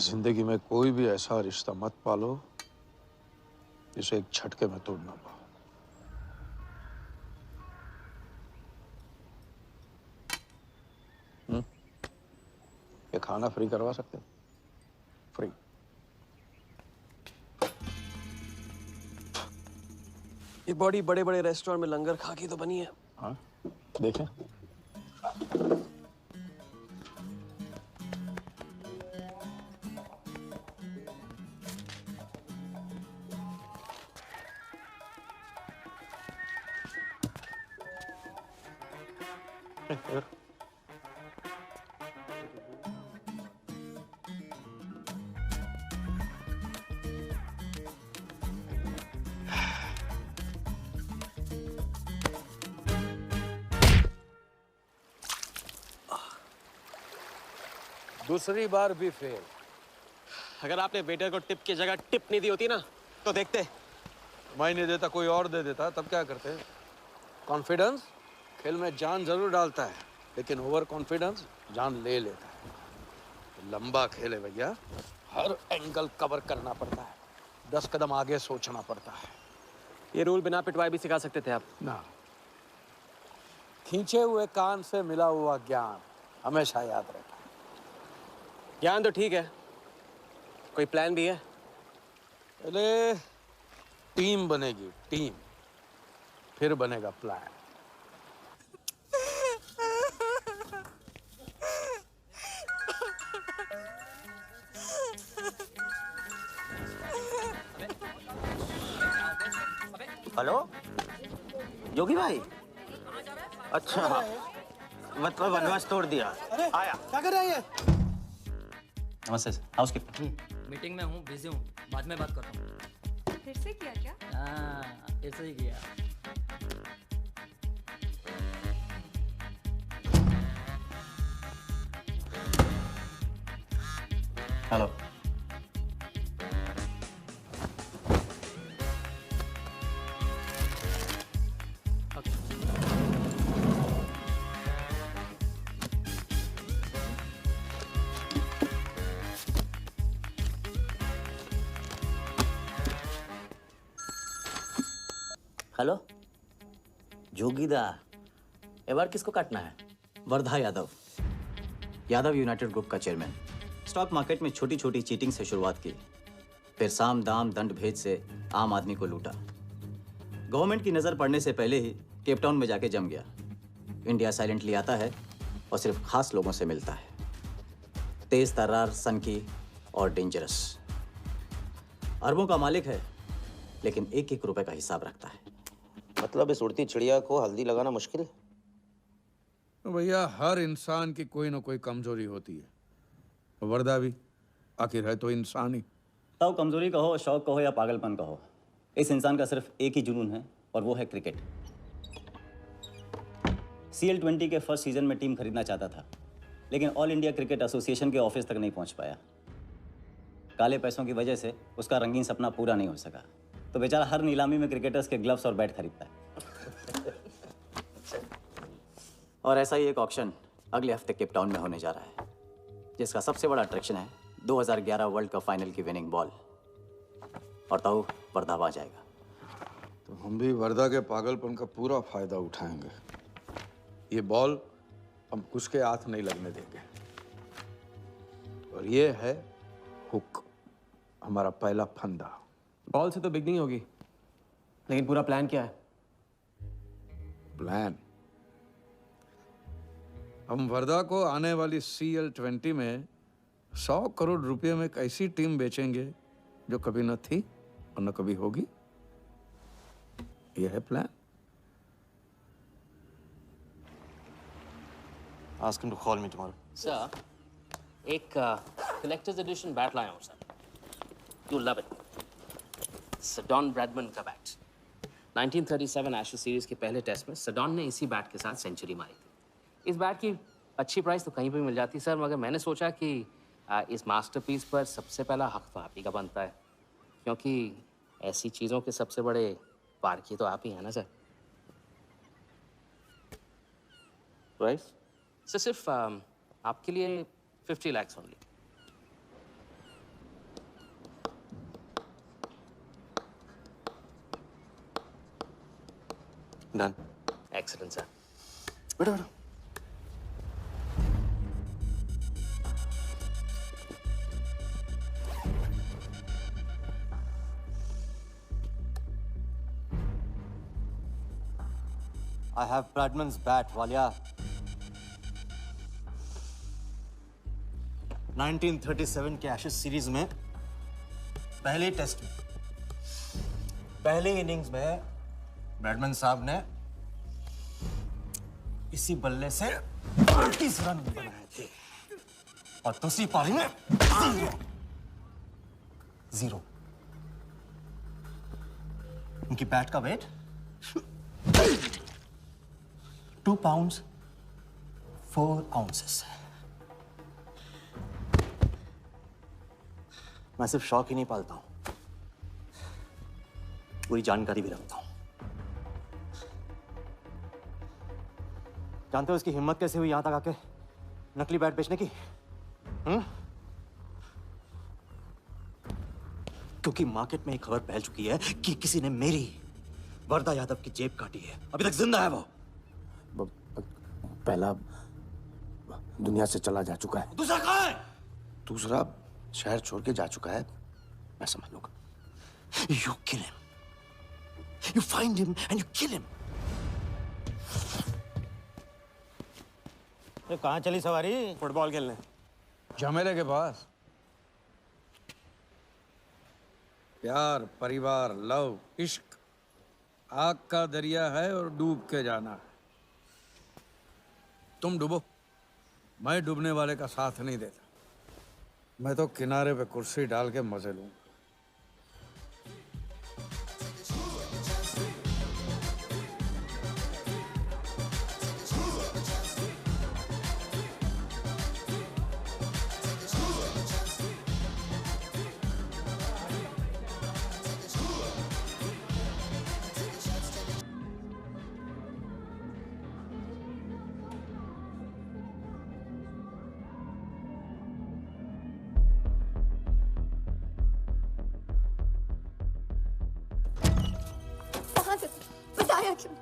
जिंदगी में कोई भी ऐसा रिश्ता मत पालो जिसे एक झटके में तोड़ ना पाओ। ये खाना फ्री करवा सकते हो? फ्री। ये बॉडी बड़े बड़े रेस्टोरेंट में लंगर खा के तो बनी है। हाँ, देखें। दूसरी बार भी फेल। अगर आपने वेटर को टिप की जगह टिप नहीं दी होती ना तो देखते। मैं नहीं देता, कोई और दे देता, तब क्या करते? कॉन्फिडेंस खेल में जान जरूर डालता है, लेकिन ओवर कॉन्फिडेंस जान ले लेता है। लंबा खेल है भैया, हर एंगल कवर करना पड़ता है, 10 कदम आगे सोचना पड़ता है। ये रूल बिना पिटवाए भी सिखा सकते थे आप ना। खींचे हुए कान से मिला हुआ ज्ञान हमेशा याद रहता है। ज्ञान तो ठीक है, कोई प्लान भी है? पहले टीम बनेगी, टीम, फिर बनेगा प्लान। हेलो योगी भाई, अच्छा मतलब वनवास तोड़ दिया। आया क्या कर रहा है ये? नमस्ते सर, हाउसकीपिंग। मीटिंग में हूँ, बिजी हूँ, बाद में बात करता हूँ। फिर से किया क्या? हाँ, फिर से ही किया। हेलो। हेलो जोगीदा, ए बार किसको काटना है? वर्धा यादव, यादव यूनाइटेड ग्रुप का चेयरमैन। स्टॉक मार्केट में छोटी छोटी चीटिंग से शुरुआत की, फिर साम दाम दंड भेद से आम आदमी को लूटा। गवर्नमेंट की नज़र पड़ने से पहले ही केप टाउन में जाके जम गया। इंडिया साइलेंटली आता है और सिर्फ खास लोगों से मिलता है। तेज तर्रार, सनकी और डेंजरस। अरबों का मालिक है, लेकिन एक एक रुपए का हिसाब रखता है। मतलब इस उड़ती चिड़िया को हल्दी लगाना मुश्किल है? तो भैया हर इंसान की कोई ना कोई कमजोरी होती है। वर्दा भी आखिर है तो इंसान ही। ताऊ कमजोरी कहो, शौक कहो या पागलपन कहो, इस इंसान का सिर्फ एक ही जुनून है और वो है क्रिकेट। CL20 के फर्स्ट सीजन में टीम खरीदना चाहता था, लेकिन ऑल इंडिया क्रिकेट एसोसिएशन के ऑफिस तक नहीं पहुंच पाया। काले पैसों की वजह से उसका रंगीन सपना पूरा नहीं हो सका, तो बेचारा हर नीलामी में क्रिकेटर्स के ग्लव्स और बैट खरीदता है। और ऐसा ही एक ऑक्शन अगले हफ्ते केप टाउन में होने जा रहा है, जिसका सबसे बड़ा अट्रैक्शन है 2011 वर्ल्ड कप फाइनल की विनिंग बॉल। और ताऊ वर्धा आ जाएगा। तो हम भी वर्धा के पागलपन का पूरा फायदा उठाएंगे। ये बॉल हम कुछ के हाथ नहीं लगने देंगे। और ये है हुक, हमारा पहला फंदा। बॉल से तो बिगनिंग होगी, लेकिन पूरा प्लान क्या है? प्लान, हम वर्धा को आने वाली CL20 में 100 करोड़ रुपए में एक ऐसी टीम बेचेंगे जो कभी न थी और न कभी होगी। यह है plan. Ask him to call me tomorrow. Sir, एक कलेक्टर्स एडिशन बैट लाया हूँ sir. You love it. Sir Don Bradman का बैट। 1937 एशेज सीरीज के पहले टेस्ट में सडॉन ने इसी बैट के साथ सेंचुरी मारी थी। इस बैट की अच्छी प्राइस तो कहीं भी मिल जाती सर, मगर मैंने सोचा कि इस मास्टरपीस पर सबसे पहला हक तो आप ही का बनता है, क्योंकि ऐसी चीज़ों के सबसे बड़े पारखी तो आप ही हैं ना सर। प्राइस सर सिर्फ आपके लिए 50 lakhs only. Done. Excellent sir. बैठो बैठो। I have Bradman's bat, Walia. 1937 के एशेज सीरीज में पहले टेस्ट में पहली इनिंग्स में ब्रैडमन साहब ने इसी बल्ले से 38 रन बनाए थे और दूसरी पारी में 0। उनकी बैट का वेट 2 pounds 4 ounces। मैं सिर्फ शौक ही नहीं पालता हूं, पूरी जानकारी भी रखता हूं। जानते हो इसकी हिम्मत कैसे हुई यहां तक आके नकली बैट बेचने की? क्योंकि मार्केट में एक खबर फैल चुकी है कि किसी ने मेरी वर्धा यादव की जेब काटी है। अभी तक जिंदा है वो। पहला दुनिया से चला जा चुका है। दूसरा कहाँ है? दूसरा शहर छोड़ के जा चुका है, मैं समझ लूंगा। You kill him. You find him and you kill him. कहाँ चली सवारी? फुटबॉल खेलने। झमेले के पास। प्यार, परिवार, लव, इश्क आग का दरिया है और डूब के जाना है। तुम डूबो, मैं डूबने वाले का साथ नहीं देता। मैं तो किनारे पे कुर्सी डाल के मजे लूंगा। बताया क्यों?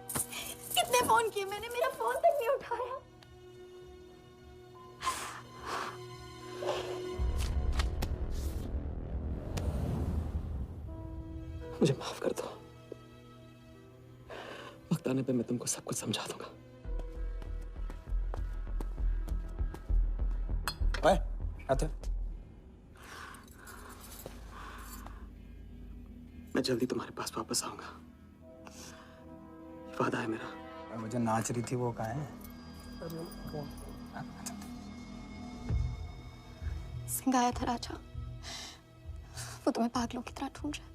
कितने फोन किए मैंने, मेरा फोन तक नहीं उठाया। मुझे माफ कर दो, वक्त आने पे मैं तुमको सब कुछ समझा दूंगा। आते मैं जल्दी तुम्हारे पास वापस आऊंगा, वादा है मेरा। वो जो नाच रही थी वो कहाँ है? सिंह आया था राजा, वो तुम्हें पागलों की तरह ढूंढ रहा है।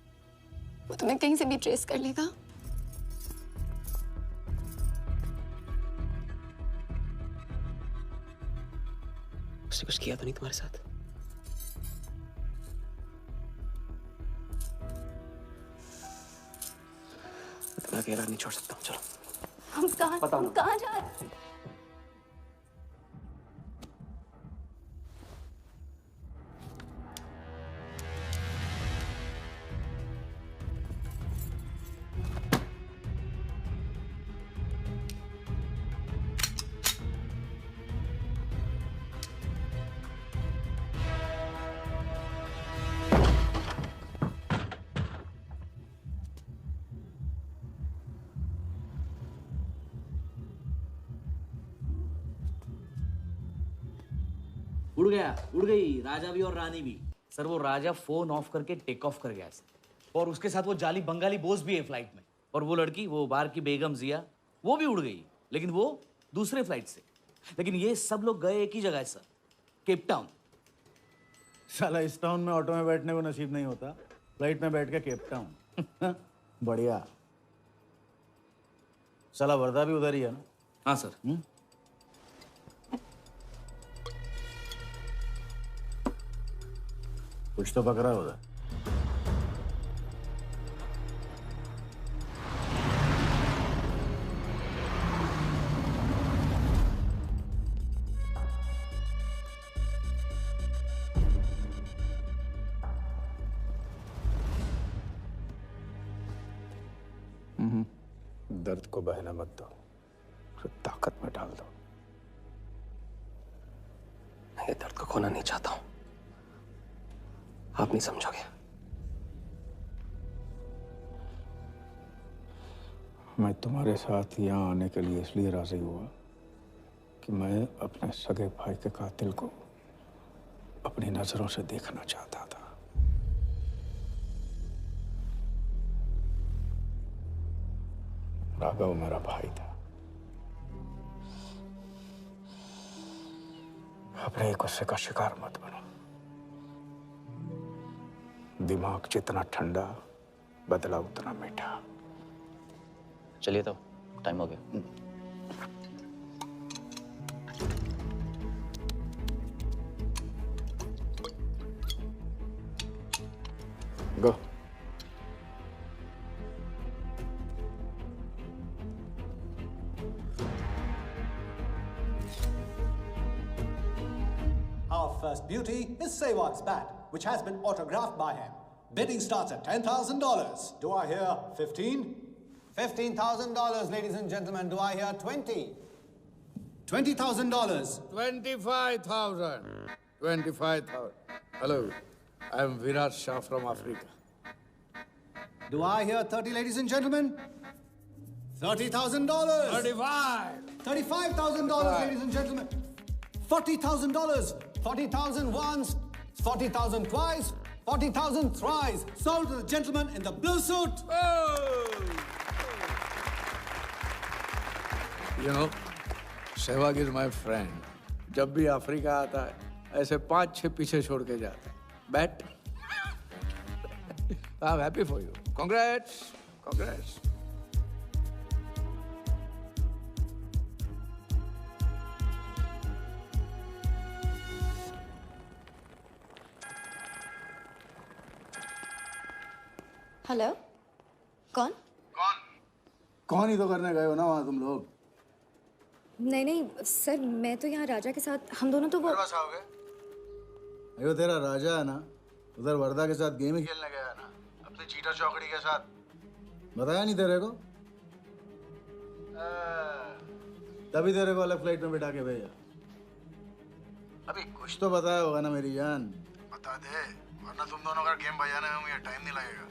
वो तुम्हें कहीं से भी ट्रेस कर लेगा। उसने कुछ किया तो नहीं तुम्हारे साथ? मैं तुम्हें अकेला नहीं छोड़ सकता हूँ, चलो। हम कहाँ जा रहे हैं? उड़ गई राजा भी और रानी भी। सर वो राजा फोन ऑफ करके टेक ऑफ कर गया सर, और उसके साथ वो जाली बंगाली बोस भी है फ्लाइट में। और वो लड़की, वो बार की बेगम जिया, वो भी उड़ गई, लेकिन वो दूसरे फ्लाइट से। लेकिन ये सब लोग गए एक ही जगह है सर, केप टाउन। साला इस टाउन में ऑटो में बैठने को नसीब नहीं होता, फ्लाइट में बैठ के केप टाउन। बढ़िया। साला वर्धा भी उधर ही है ना? हाँ सर। कुछ तो पकड़ा उधर। दर्द को बहना मत दो, उसे ताकत में डाल दो। मैं ये दर्द को खोना नहीं चाहता हूं, आप नहीं समझोगे। मैं तुम्हारे साथ यहाँ आने के लिए इसलिए राजी हुआ कि मैं अपने सगे भाई के कातिल को अपनी नजरों से देखना चाहता था। राघव मेरा भाई था। अपने एक गुस्से का शिकार मत बनो। दिमाग जितना ठंडा, बदला उतना मीठा। चलिए तो टाइम हो गया। गो। Our first beauty is Sehwag's bat, which has been autographed by him. Bidding starts at $10,000. Do I hear 15? $15,000, ladies and gentlemen. Do I hear 20? $20,000. 25,000. 25,000. Hello, I am Virat Shah from Africa. Do I hear 30, ladies and gentlemen? $30,000. 35. $35,000, ladies and gentlemen. $40,000. 40,000 once, 40,000 twice, 40,000 thrice. Sold to the gentleman in the blue suit. You know, Sehwag is my friend. जब भी Africa आता है, ऐसे 5-6 पीछे छोड़ के जाता है. Bet? I'm happy for you. Congrats. Congrats. Hello, कौन? कौन ही तो करने गए हो ना वहाँ तुम लोग? नहीं नहीं सर, मैं तो यहाँ राजा के साथ, हम दोनों तो वो अयो तेरा राजा है ना, उधर वर्धा के साथ गेम ही खेलने गया है ना, अपनी चीटा चौकड़ी के साथ। बताया नहीं तेरे को? तभी तेरे को अलग फ्लाइट में बिठा के भेजा। अभी कुछ तो बताया होगा ना मेरी जान? बता दे, वरना तुम दोनों का गेम बजाने में मुझे टाइम नहीं लगेगा।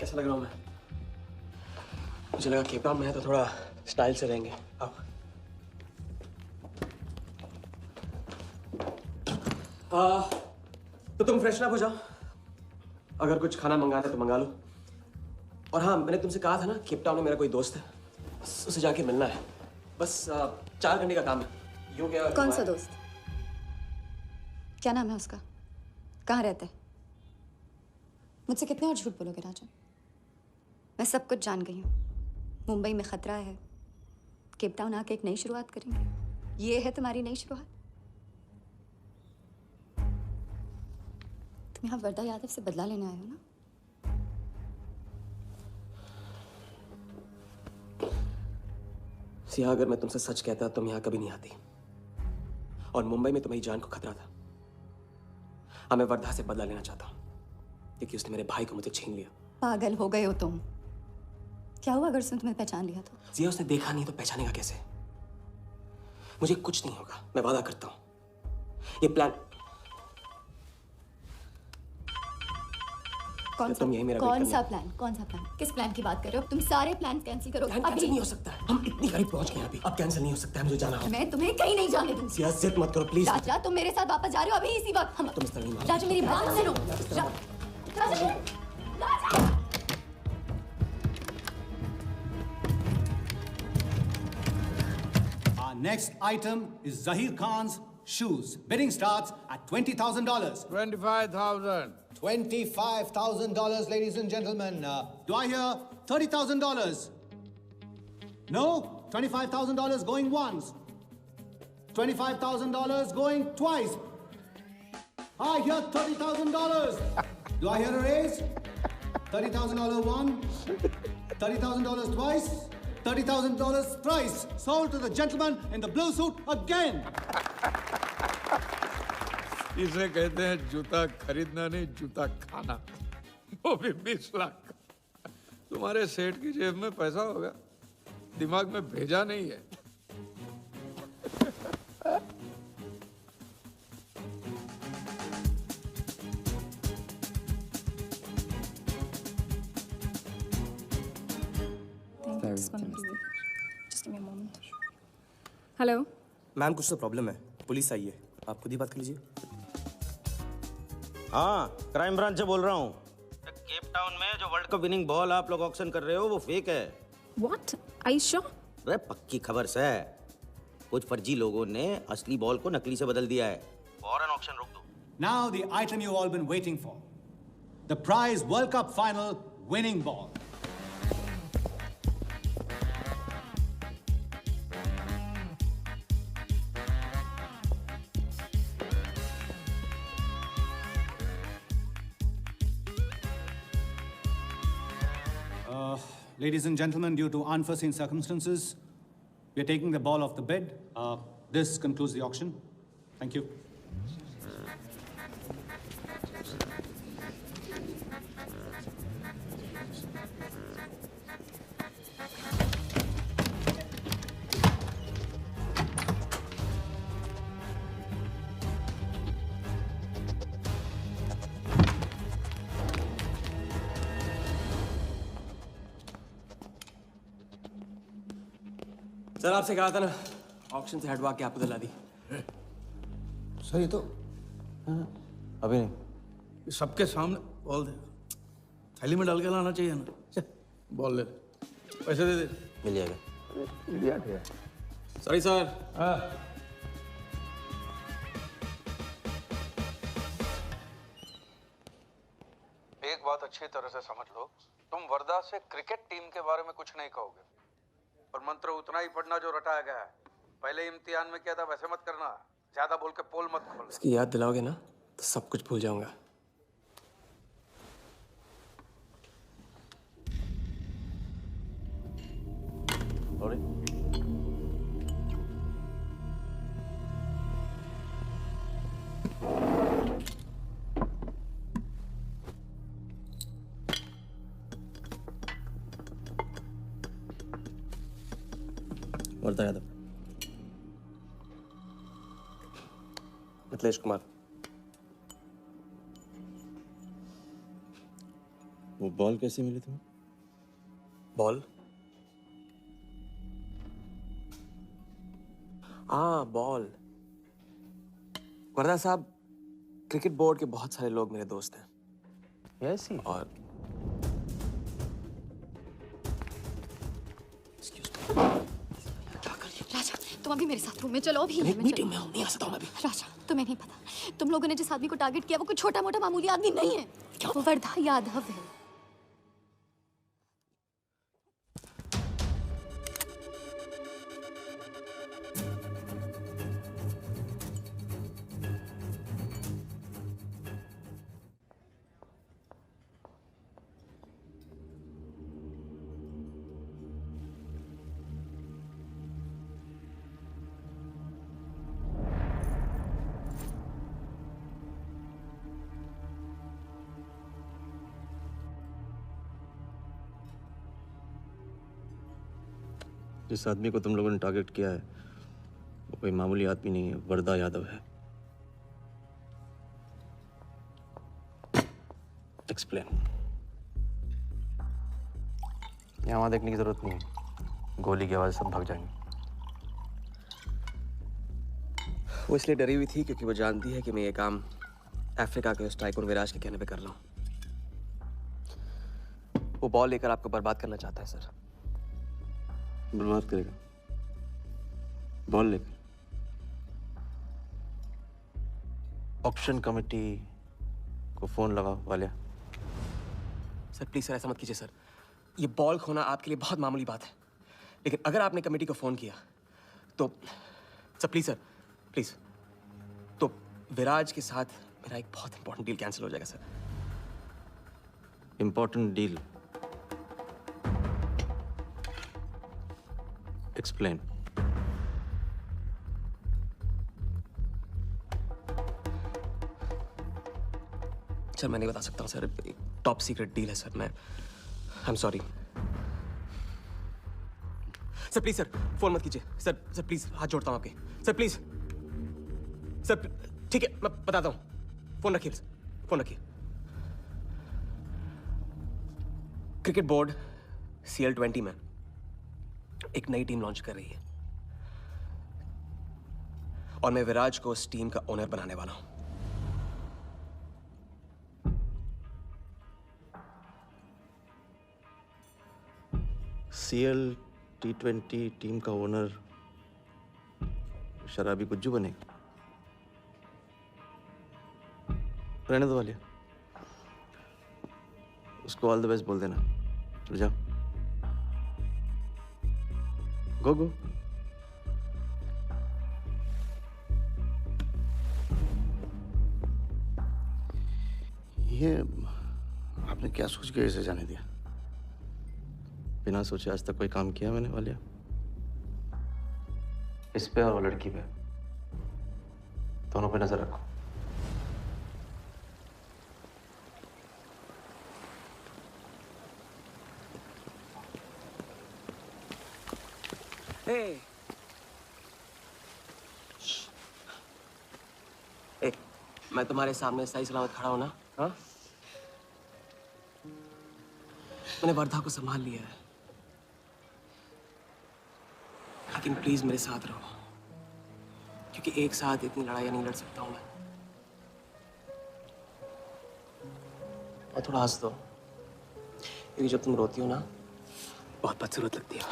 कैसा लग रहा हूँ मैं? मुझे लगा केप टाउन में है तो थोड़ा स्टाइल से रहेंगे। आओ। तो तुम फ्रेशन अप हो जाओ, अगर कुछ खाना मंगाना है तो मंगा लो। और हाँ, मैंने तुमसे कहा था ना, केप टाउन में मेरा कोई दोस्त है, बस उसे जाके मिलना है। बस 4 घंटे का काम है। यूँ क्या? कौन सा दोस्त? क्या नाम है उसका? कहाँ रहता है? मुझसे कितने और झूठ बोलोगे राजा? मैं सब कुछ जान गई हूँ। मुंबई में खतरा है, केप टाउन आके एक नई शुरुआत करेंगे। ये है तुम्हारी नई शुरुआत? तुम यहाँ वर्दा यादव से बदला लेने आए हो ना? सिया, अगर मैं तुमसे सच कहता तुम यहाँ कभी नहीं आती। और मुंबई में तुम्हारी जान को खतरा था। मैं वर्धा से बदला लेना चाहता हूँ, क्योंकि उसने मेरे भाई को मुझसे छीन लिया। पागल हो गए हो तुम। क्या हुआ अगर उसने तुम्हें पहचान लिया तो? सिया, उसने देखा नहीं तो पहचानेगा कैसे? मुझे कुछ नहीं होगा, मैं वादा करता हूँ। ये प्लान कौन सा? कौन सा प्लान? कौन सा प्लान? किस प्लान की बात कर रहे हो? तुम सारे प्लान कैंसिल करो। प्लान कैंसिल नहीं हो सकता है। हम इतनी करीब पहुंच गए अभी। अब कैंसिल नहीं हो सकता है, मुझे जाना होगा। मैं तुम्हें कहीं नहीं जाने दूंगी। सिया, जिद मत करो प्लीज। राजा, तुम मेरे साथ वापस जा रहे हो अभी इसी वक्त। हम तुम इस तरह नहीं मानो। राजा, मेरी बात सुनो। राजा, राजा। Our next item is Zahir Khan's shoes. Bidding starts at $20,000. 25,000. $25,000, ladies and gentlemen. Do I hear $30,000? No? $25,000 going once. $25,000 going twice. I hear $30,000. Do I hear a raise? $30,000 once. $30,000 twice. $30,000 thrice. Sold to the gentleman in the blue suit again. इसे कहते हैं जूता खरीदना नहीं, जूता खाना, वो भी 20 लाख। तुम्हारे सेठ की जेब में पैसा होगा, दिमाग में भेजा नहीं है। हेलो मैम, कुछ तो प्रॉब्लम है, पुलिस आई है, आप खुद ही बात कर लीजिए। हाँ, क्राइम ब्रांच से बोल रहा हूँ। केप टाउन में जो वर्ल्ड कप विनिंग बॉल आप लोग ऑक्शन कर रहे हो वो फेक है। व्हाट? Are you sure? अरे पक्की खबर से। कुछ फर्जी लोगों ने असली बॉल को नकली से बदल दिया है। फौरन ऑक्शन रोक दो। Now the item you all been waiting for. The prize World Cup final winning ball. Ladies and gentlemen, due to unforeseen circumstances, we are taking the ball off the bid. This concludes the auction. Thank you. Sir, आपसे कहा था ना, auction से हटवा के आपको दिला दी। Sir, ये तो अभी नहीं। सबके सामने बॉल दे, थैली में डाल के लाना चाहिए ना। बॉल ले, पैसे दे दे। मिल जाएगा। Sorry sir. एक बात अच्छी तरह से समझ लो, तुम वर्धा से क्रिकेट टीम के बारे में कुछ नहीं कहोगे, और मंत्र उतना ही पढ़ना जो रटाया गया है। पहले इम्तिहान में क्या था वैसे मत करना, ज्यादा बोल के पोल मत खोल। इसकी याद दिलाओगे ना तो सब कुछ भूल जाऊंगा। वर्धा यादव। मिथिलेश कुमार। वो बॉल कैसे मिली तुम्हें? बॉल? हाँ, बॉल। वर्धा साहब, क्रिकेट बोर्ड के बहुत सारे लोग मेरे दोस्त हैं। Yes he. और राजा, तुम अभी मेरे साथ रूम में चलो। अभी मीटिंग में हूँ, नहीं आ सकता हूँ मैं अभी। राजा, तुम्हें नहीं पता, तुम लोगों ने जिस आदमी को टारगेट किया वो कोई छोटा मोटा मामूली आदमी नहीं है। वो वर्धा यादव है। जिस आदमी को तुम लोगों ने टारगेट किया है वो कोई मामूली आदमी नहीं है, वर्धा यादव है। एक्सप्लेन। यहाँ वहाँ देखने की जरूरत नहीं है, गोली की आवाज सब भाग जाएंगे। वो इसलिए डरी हुई थी क्योंकि वो जानती है कि मैं ये काम अफ्रीका के उस टाइकून विराज के कहने पे कर रहा हूँ। वो बॉल लेकर आपको बर्बाद करना चाहता है सर। बर्बाद करेगा? बॉल लेकर? ऑक्शन कमेटी को फोन लगा वालिया। सर प्लीज सर, ऐसा मत कीजिए सर। ये बॉल खोना आपके लिए बहुत मामूली बात है, लेकिन अगर आपने कमेटी को फोन किया तो सर प्लीज तो विराज के साथ मेरा एक बहुत इंपॉर्टेंट डील कैंसिल हो जाएगा sir. Important deal? Explain. Sir मैं नहीं बता सकता हूँ सर, टॉप सीक्रेट डील है सर। मैं I am sorry sir. Please sir phone मत कीजिए सर प्लीज, हाथ जोड़ता हूँ आपके सर, प्लीज सर। ठीक है मैं बताता हूँ, फोन रखिए फोन रखिए। क्रिकेट बोर्ड CL20 में एक नई टीम लॉन्च कर रही है और मैं विराज को उस टीम का ओनर बनाने वाला हूं। CL T20 टीम का ओनर शराबी गुज्जू बनेगा? रहने दो वालिया, उसको ऑल द बेस्ट बोल देना। चल जाओ, गो। ये आपने क्या सोच के इसे जाने दिया? बिना सोचे आज तक कोई काम किया मैंने वालिया? इस पे और वो लड़की पे, दोनों पे नजर रखो। मैं तुम्हारे सामने सही सलामत खड़ा हूं ना? हाँ, मैंने वर्धा को संभाल लिया है, लेकिन प्लीज मेरे साथ रहो, क्योंकि एक साथ इतनी लड़ाइयां नहीं लड़ सकता हूं मैं। और थोड़ा हंस दो, क्योंकि जब तुम रोती हो ना बहुत बदसूरत लगती है।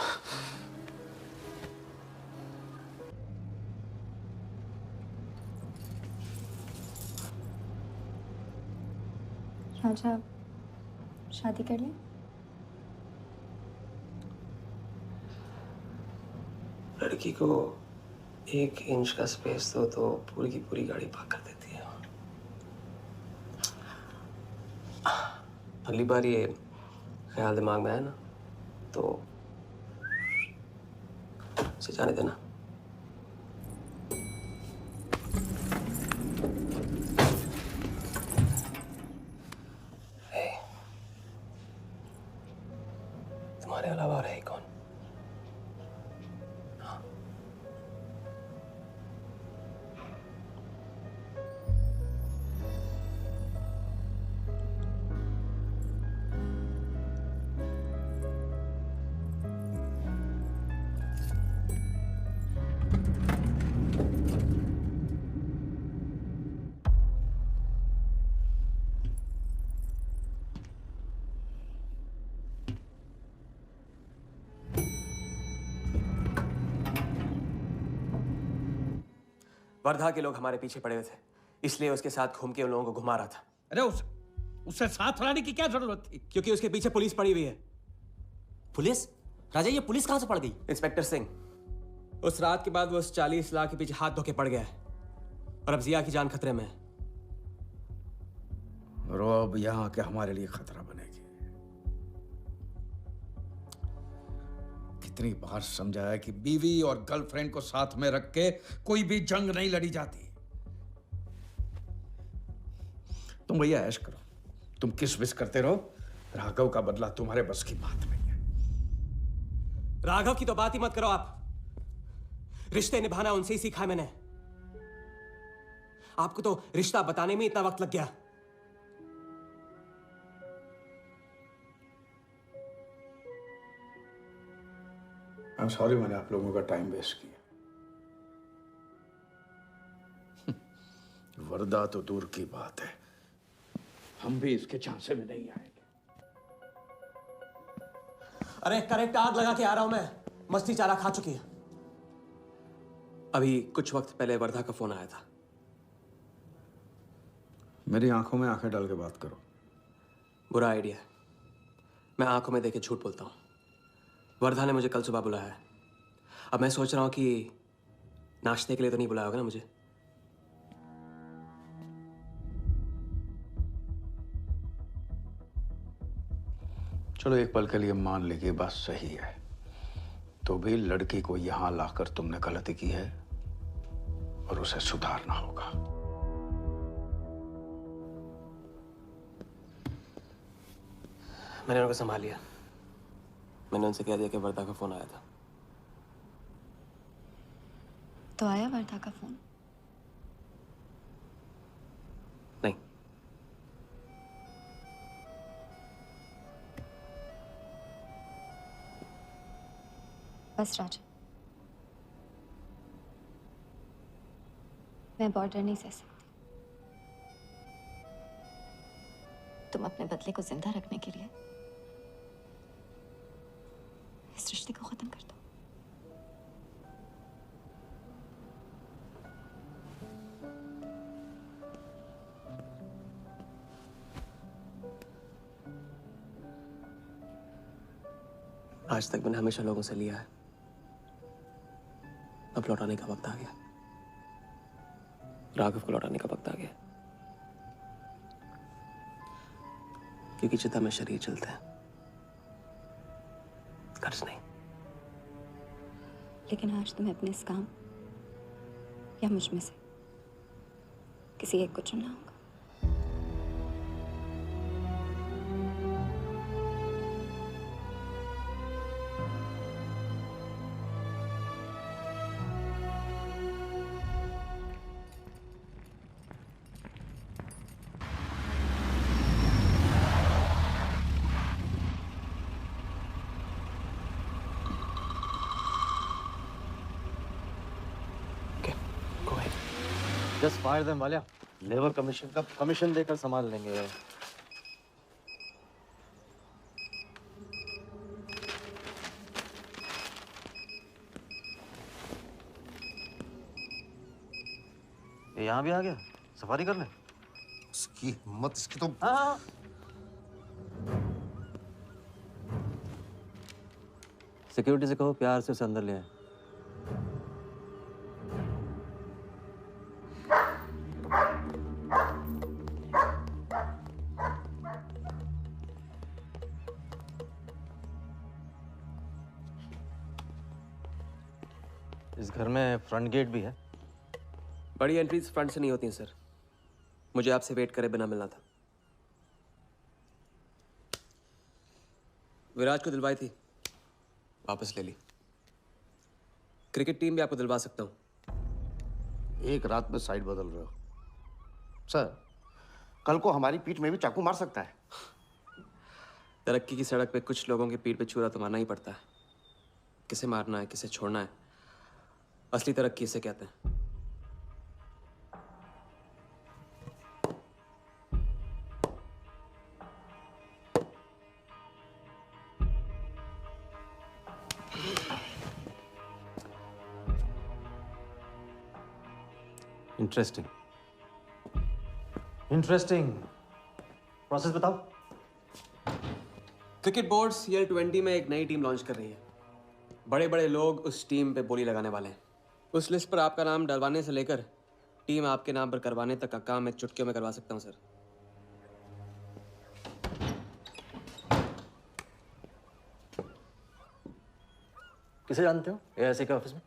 राजा, शादी कर ले। लड़की को 1 इंच का स्पेस दो तो पूरी की पूरी गाड़ी पार्क कर देती है। अगली बार ये ख्याल दिमाग में आया ना तो उसे जाने देना। तुम्हारे अलावा और है कौन? वर्धा के लोग हमारे पीछे पड़े हुए थे, इसलिए उसके साथ घूम के उन लोगों को घुमा रहा था। अरे उससे साथ लाने की क्या जरूरत थी? क्योंकि उसके पीछे पुलिस पड़ी हुई है। पुलिस? राजा, ये पुलिस कहां से पड़ गई? इंस्पेक्टर सिंह, उस रात के बाद वो उस 40 लाख के पीछे हाथ धो के पड़ गया है और अब जिया की जान खतरे में है। और वो अब यहाँ के हमारे लिए खतरा बनेगी। कितनी बार समझाया कि बीवी और गर्लफ्रेंड को साथ में रख के कोई भी जंग नहीं लड़ी जाती। तुम भैया ऐश करो, तुम किस विस करते रहो। राघव का बदला तुम्हारे बस की बात नहीं है। राघव की तो बात ही मत करो आप। रिश्ते निभाना उनसे ही सीखा है मैंने। आपको तो रिश्ता बताने में इतना वक्त लग गया। I'm sorry मैंने आप लोगों का टाइम वेस्ट किया। वर्दा तो दूर की बात है, हम भी इसके झांसे में नहीं आएंगे। अरे करेक्ट आग लगा के आ रहा हूं मैं। मस्ती चारा खा चुकी है। अभी कुछ वक्त पहले वर्धा का फोन आया था। मेरी आंखों में आंखें डाल के बात करो। बुरा आइडिया है। मैं आंखों में देखे झूठ बोलता हूं। वर्धा ने मुझे कल सुबह बुलाया है। अब मैं सोच रहा हूं कि नाश्ते के लिए तो नहीं बुलाया होगा ना मुझे। चलो एक पल के लिए मान ली कि बात सही है, तो भी लड़की को यहां लाकर तुमने गलती की है और उसे सुधारना होगा। मैंने उनको संभाल लिया। मैंने उनसे कह दिया कि वर्धा का फोन आया था। तो आया वर्धा का फोन? नहीं। बस राजा, मैं बॉर्डर नहीं सह सकती। तुम अपने बदले को जिंदा रखने के लिए इस रिश्ते को खत्म कर दो। आज तक मैंने हमेशा लोगों से लिया है, अब लौटाने का वक्त आ गया। राघव को लौटाने का वक्त आ गया। क्योंकि चिता में शरीर चलता है, कर्ज नहीं। लेकिन आज तुम्हें अपने इस काम या मुझ में से किसी एक को चुनना होगा। Just fire them Walia. Labour commission का कमीशन देकर संभाल लेंगे। ये यहाँ भी आ गया सफारी करने। इसकी हिम्मत, इसकी तो। हाँ। सिक्योरिटी से कहो प्यार से उसे अंदर ले आए। इस घर में फ्रंट गेट भी है। बड़ी एंट्रीज फ्रंट से नहीं होती हैं सर। मुझे आपसे वेट करे बिना मिलना था। विराज को दिलवाई थी, वापस ले ली। क्रिकेट टीम भी आपको दिलवा सकता हूं। एक रात में साइड बदल रहे हो सर। कल को हमारी पीठ में भी चाकू मार सकता है। तरक्की की सड़क पे कुछ लोगों की पीठ पे छुरा तो मारना ही पड़ता है। किसे मारना है, किसे छोड़ना है, असली तरक्की इसे कहते हैं। इंटरेस्टिंग। इंटरेस्टिंग। प्रोसेस बताओ। क्रिकेट बोर्ड CL20 में एक नई टीम लॉन्च कर रही है। बड़े बड़े लोग उस टीम पे बोली लगाने वाले हैं। उस लिस्ट पर आपका नाम डलवाने से लेकर टीम आपके नाम पर करवाने तक का काम मैं चुटकियों में करवा सकता हूं सर। किसे जानते हो AIC के ऑफिस में?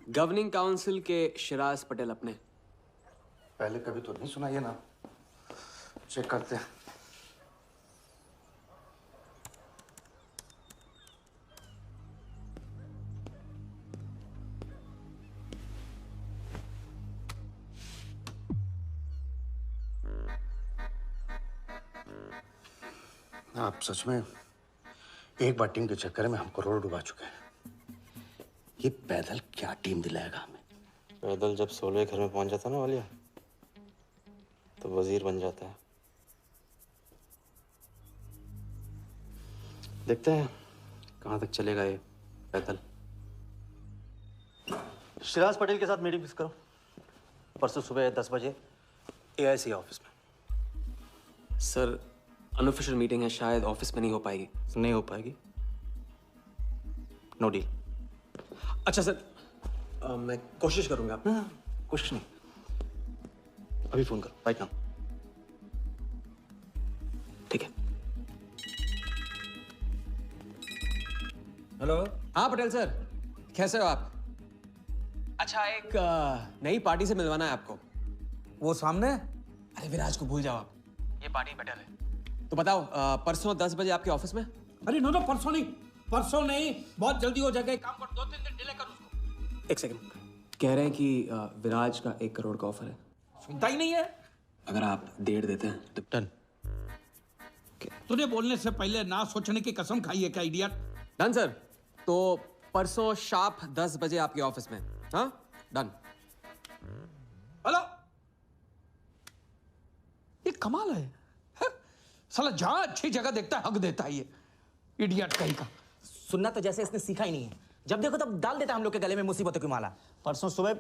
गवर्निंग काउंसिल के शिराज पटेल अपने। पहले कभी तो नहीं सुना ये नाम। चेक करते हैं। आप सच में एक बार टीम के चक्कर में हम करोड़ डुबा चुके हैं। ये पैदल क्या टीम दिलाएगा हमें? पैदल जब 16 घर में पहुंच जाता ना वालिया, तो वजीर बन जाता है। देखते हैं कहाँ तक चलेगा ये पैदल। शिराज पटेल के साथ मीटिंग फिक्स करो, परसों सुबह 10 बजे AIC ऑफिस में। सर अनऑफिशियल मीटिंग है, शायद ऑफिस में नहीं हो पाएगी। नहीं हो पाएगी, नो डील। अच्छा सर, मैं कोशिश करूंगा। कुछ नहीं, अभी फोन करो राइट नाउ। ठीक है। हेलो। हाँ पटेल सर, कैसे हो आप? अच्छा, एक नई पार्टी से मिलवाना है आपको। वो सामने? अरे विराज को भूल जाओ आप, ये पार्टी बेटर है। तो बताओ परसों 10 बजे आपके ऑफिस में? अरे नो परसों नहीं, परसों नहीं, बहुत जल्दी हो जाएगा। एक काम कर, 2-3 दिन डिले कर उसको। एक सेकंड, कह रहे हैं कि विराज का 1 करोड़ का ऑफर है। सुनता ही नहीं है। अगर आप 1.5 देते हैं तो डन। तूने बोलने से पहले ना सोचने की कसम खाई है क्या इडियट? Done sir. तो परसों शार्प 10 बजे आपके ऑफिस में। हाँ डन। हेलो, ये कमाल है। साला जहां अच्छी जगह देखता है हक देता है ये इडियट कहीं का। सुनना तो जैसे इसने सीखा ही नहीं है, जब देखो तब डाल देता है हम लोग के गले में मुसीबतों की माला। परसों सुबह।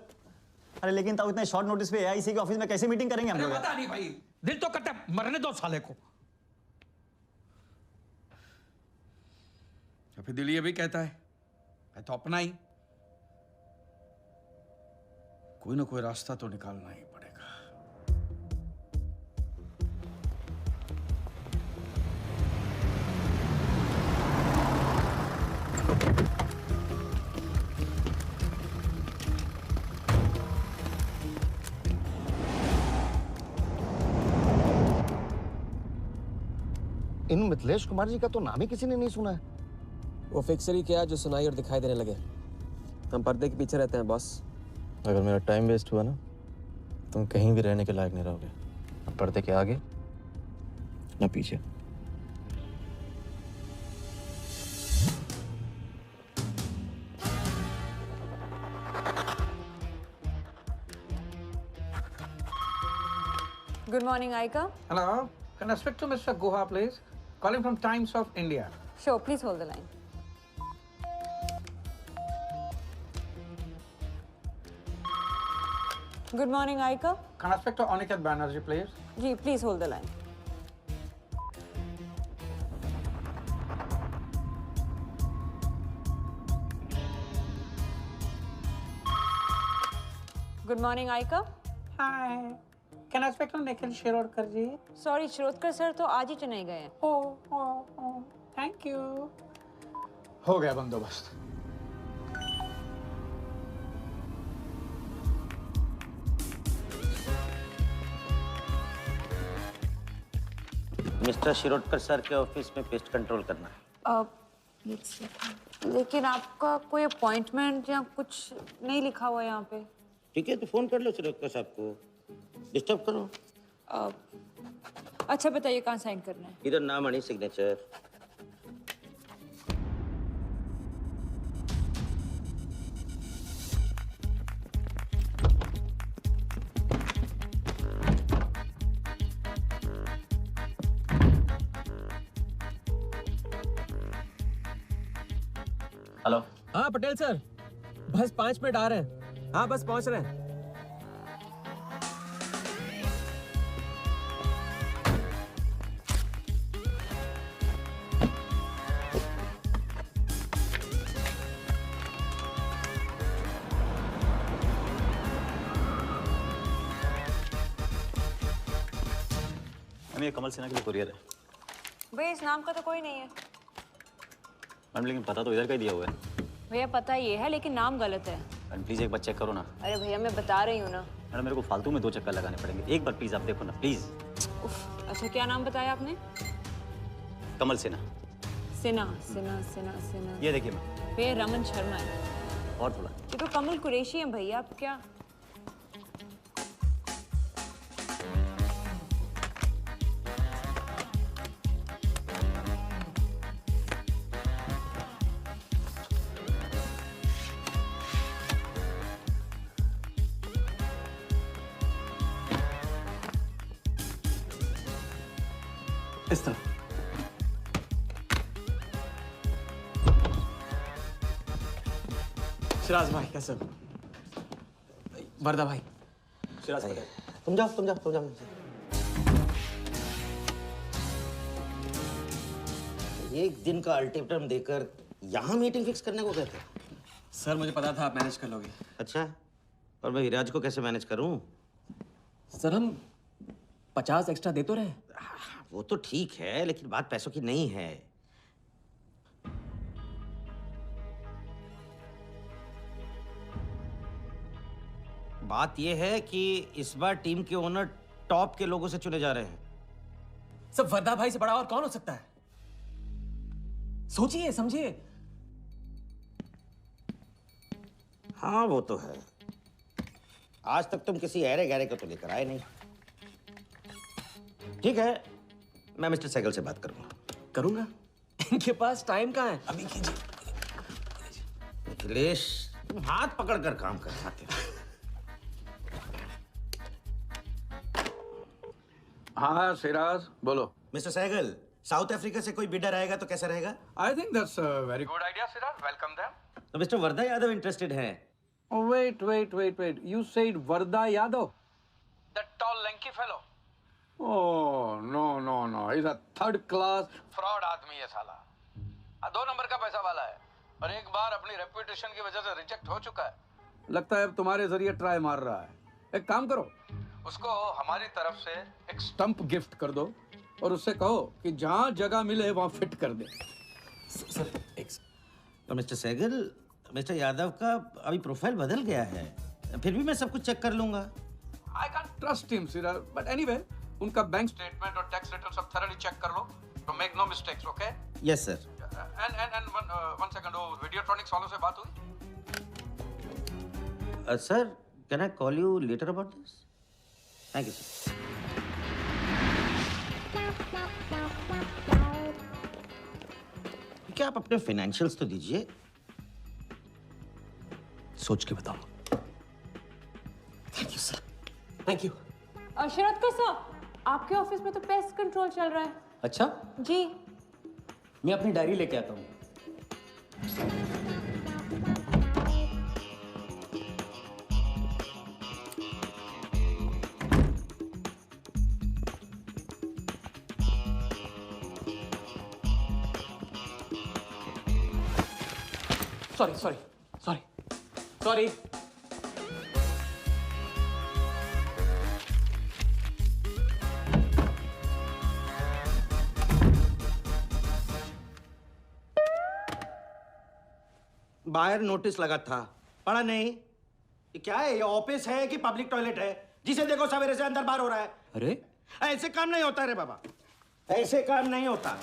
अरे लेकिन तब इतने शॉर्ट नोटिस पे AIC के ऑफिस में कैसे मीटिंग करेंगे हम लोग? पता नहीं भाई, दिल तो करता है मरने दो साले को। या फिर दिल ये भी कहता है मैं तो अपना ही। कोई ना कोई रास्ता तो निकालना ही पड़ेगा। इन मिथिलेश कुमार जी का तो नाम ही किसी ने नहीं सुना है। वो फिक्सर ही क्या जो सुनाई और दिखाई देने लगे। हम पर्दे के पीछे रहते हैं बॉस। अगर मेरा टाइम वेस्ट हुआ ना, तुम कहीं भी रहने के लायक नहीं रहोगे, ना पर्दे के आगे ना पीछे। Good morning, Aika. Hello, can I speak to Mr. Guha, please? Calling from Times of India. Sure, please hold the line. Good morning, Aika. Can I speak to Aniket Banerjee, please? Ji, please hold the line. Good morning, Aika. Hi. Can I speak to Nikhil Shirodkar ji? Sorry, Shirodkar sir तो आज ही चेन्नई गए हैं। Oh, thank you. हो गया बंदोबस्त। Mister Shirodkar sir के office में pest control करना है। लेकिन आपका कोई अपॉइंटमेंट या कुछ नहीं लिखा हुआ यहाँ पे। ठीक है, तो फोन कर लो शिरोडकर साहब को, डिस्टर्ब करो। अच्छा बताइए कहाँ साइन करना है? इधर नाम आनी सिग्नेचर। हेलो। हाँ पटेल सर, बस 5 मिनट आ रहे हैं। हाँ बस पहुंच रहे हैं। मैम ये कमल सिन्हा के लिए कुरियर है। भैया इस नाम का तो कोई नहीं है। मैम लेकिन पता तो इधर का ही दिया हुआ है। भैया पता ये है लेकिन नाम गलत है। मैम प्लीज़ एक बार चेक करो ना। अरे भैया मैं बता रही हूँ ना। मैडम मेरे को फालतू में 2 चक्कर लगाने पड़ेंगे, एक बार प्लीज़ आप देखो ना प्लीज़। अच्छा क्या नाम बताया आपने? कमल सिन्हा। सिन्हा सिन्हा सिन्हा सिन्हा। ये देखिए मैम। भैया रमन शर्मा है। और थोड़ा। ये तो कमल कुरैशी है भैया, आप क्या? इस तरह। सिराज भाई कैसे हो? वर्दा भाई। सिराज भाई तुम जाओ तुम जाओ तुम जाओ। एक दिन का अल्टीमेटम देकर यहाँ मीटिंग फिक्स करने को कहते हैं? सर मुझे पता था आप मैनेज कर लोगे। अच्छा, और मैं विराज को कैसे मैनेज करूं? सर हम 50 एक्स्ट्रा दे तो रहे। वो तो ठीक है लेकिन बात पैसों की नहीं है। बात यह है कि इस बार टीम के ओनर टॉप के लोगों से चुने जा रहे हैं। सब वर्दा भाई से बड़ा और कौन हो सकता है? सोचिए समझिए। हाँ वो तो है। आज तक तुम किसी ऐरे गहरे को तो लेकर आए नहीं। ठीक है, मैं मिस्टर सहगल से बात करूंगा। करूंगा? इनके पास टाइम कहाँ है? अभी कीजिए। अखिलेश तुम हाथ पकड़कर काम कर पाते हो। हाँ सिराज बोलो। मिस्टर सहगल, साउथ अफ्रीका से कोई बिडर आएगा तो कैसा रहेगा? I think that's a very good idea Siraj, welcome them. तो मिस्टर वर्दा यादव इंटरेस्टेड हैं? Wait. You said Varda Yadav? That tall, lanky fellow? Oh, no. He's a third class fraud आदमी है साला। 2 नंबर का पैसा वाला है और एक बार अपनी रेपुटेशन की वजह से रिजेक्ट हो चुका है। लगता है अब तुम्हारे जरिए ट्राई मार रहा है। एक काम करो, उसको हमारी तरफ से एक स्टंप गिफ्ट कर दो और उससे कहो कि जहाँ जगह मिले वहाँ फिट कर दे। सर एक तो मिस्टर सहगल, मिस्टर यादव का अभी प्रोफाइल बदल गया है, फिर भी मैं सब कुछ चेक कर लूंगा। I can't trust him, Sirar. But anyway, उनका बैंक स्टेटमेंट और टैक्स रिटर्न सब thoroughly चेक कर लो, तो make no mistakes, okay? Yes sir. And one second, वो Videotronics वालों से बात हुई? Sir, can I call you later about this? Thank you sir. क्या आप अपने फाइनेंशियल्स तो दीजिए। सोच के बताऊं। Thank you sir, thank you. Sharad sir, आपके ऑफिस में तो पेस्ट कंट्रोल चल रहा है। अच्छा, जी। मैं अपनी डायरी लेके आता हूँ। सॉरी। बाहर नोटिस लगा था, पढ़ा नहीं? ये क्या है? ये ऑफिस है कि पब्लिक टॉयलेट है? जिसे देखो सवेरे से अंदर बाहर हो रहा है। अरे ऐसे काम नहीं होता रे बाबा, ऐसे काम नहीं होता।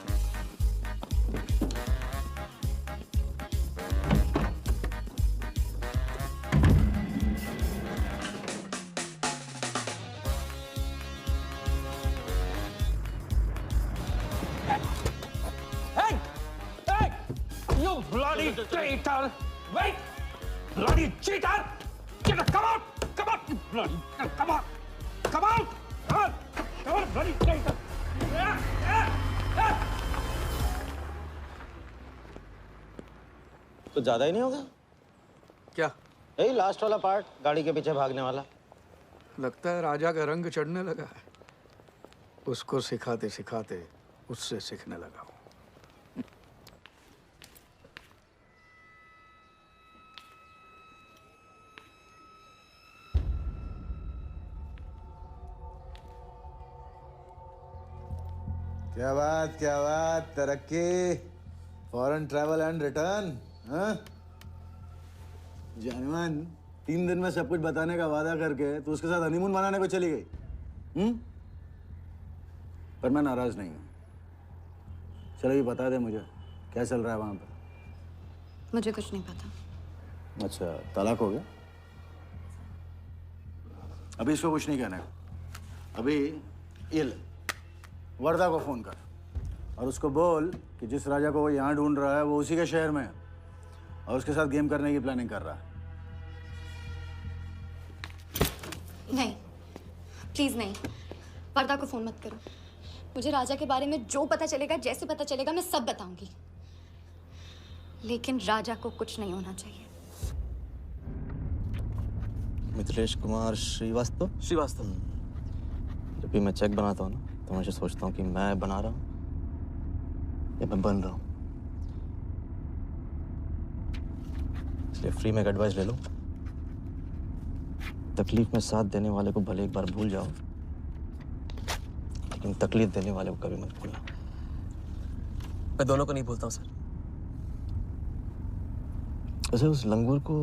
You bloody traitor! Wait! Bloody cheater! Get come out! Come out! Bloody come on! Come out! Come on, bloody traitor! कुछ ज्यादा ही नहीं होगा क्या? यही लास्ट वाला पार्ट, गाड़ी के पीछे भागने वाला। लगता है राजा का रंग चढ़ने लगा है। उसको सिखाते सिखाते उससे सीखने लगा हूं। क्या बात, तरक्की, फॉरेन ट्रैवल एंड रिटर्न, हाँ? जानवन, 3 दिन में सब कुछ बताने का वादा करके तू उसके साथ हनीमून मनाने को चली गई, पर मैं नाराज नहीं हूँ। चलो ये बता दे मुझे, क्या चल रहा है वहां पर? मुझे कुछ नहीं पता। अच्छा, तलाक हो गया? अभी इसको कुछ नहीं कहना है। अभी ये ले, वर्दा को फोन कर और उसको बोल कि जिस राजा को वो यहाँ ढूंढ रहा है वो उसी के शहर में है और उसके साथ गेम करने की प्लानिंग कर रहा है। नहीं, प्लीज नहीं, वर्दा को फोन मत करो। मुझे राजा के बारे में जो पता चलेगा, जैसे पता चलेगा, मैं सब बताऊंगी, लेकिन राजा को कुछ नहीं होना चाहिए। मिथिलेश कुमार श्रीवास्तव। जब भी मैं चेक बनाता हूँ ना तो मुझे सोचता हूँ कि मैं बना रहा हूँ या मैं बन रहा हूँ, इसलिए फ्री में एक एडवाइस ले लो। तकलीफ में साथ देने वाले को भले एक बार भूल जाओ, लेकिन तकलीफ देने वाले को कभी मत भूलना। मैं दोनों को नहीं भूलता हूँ सर। वैसे उस लंगूर को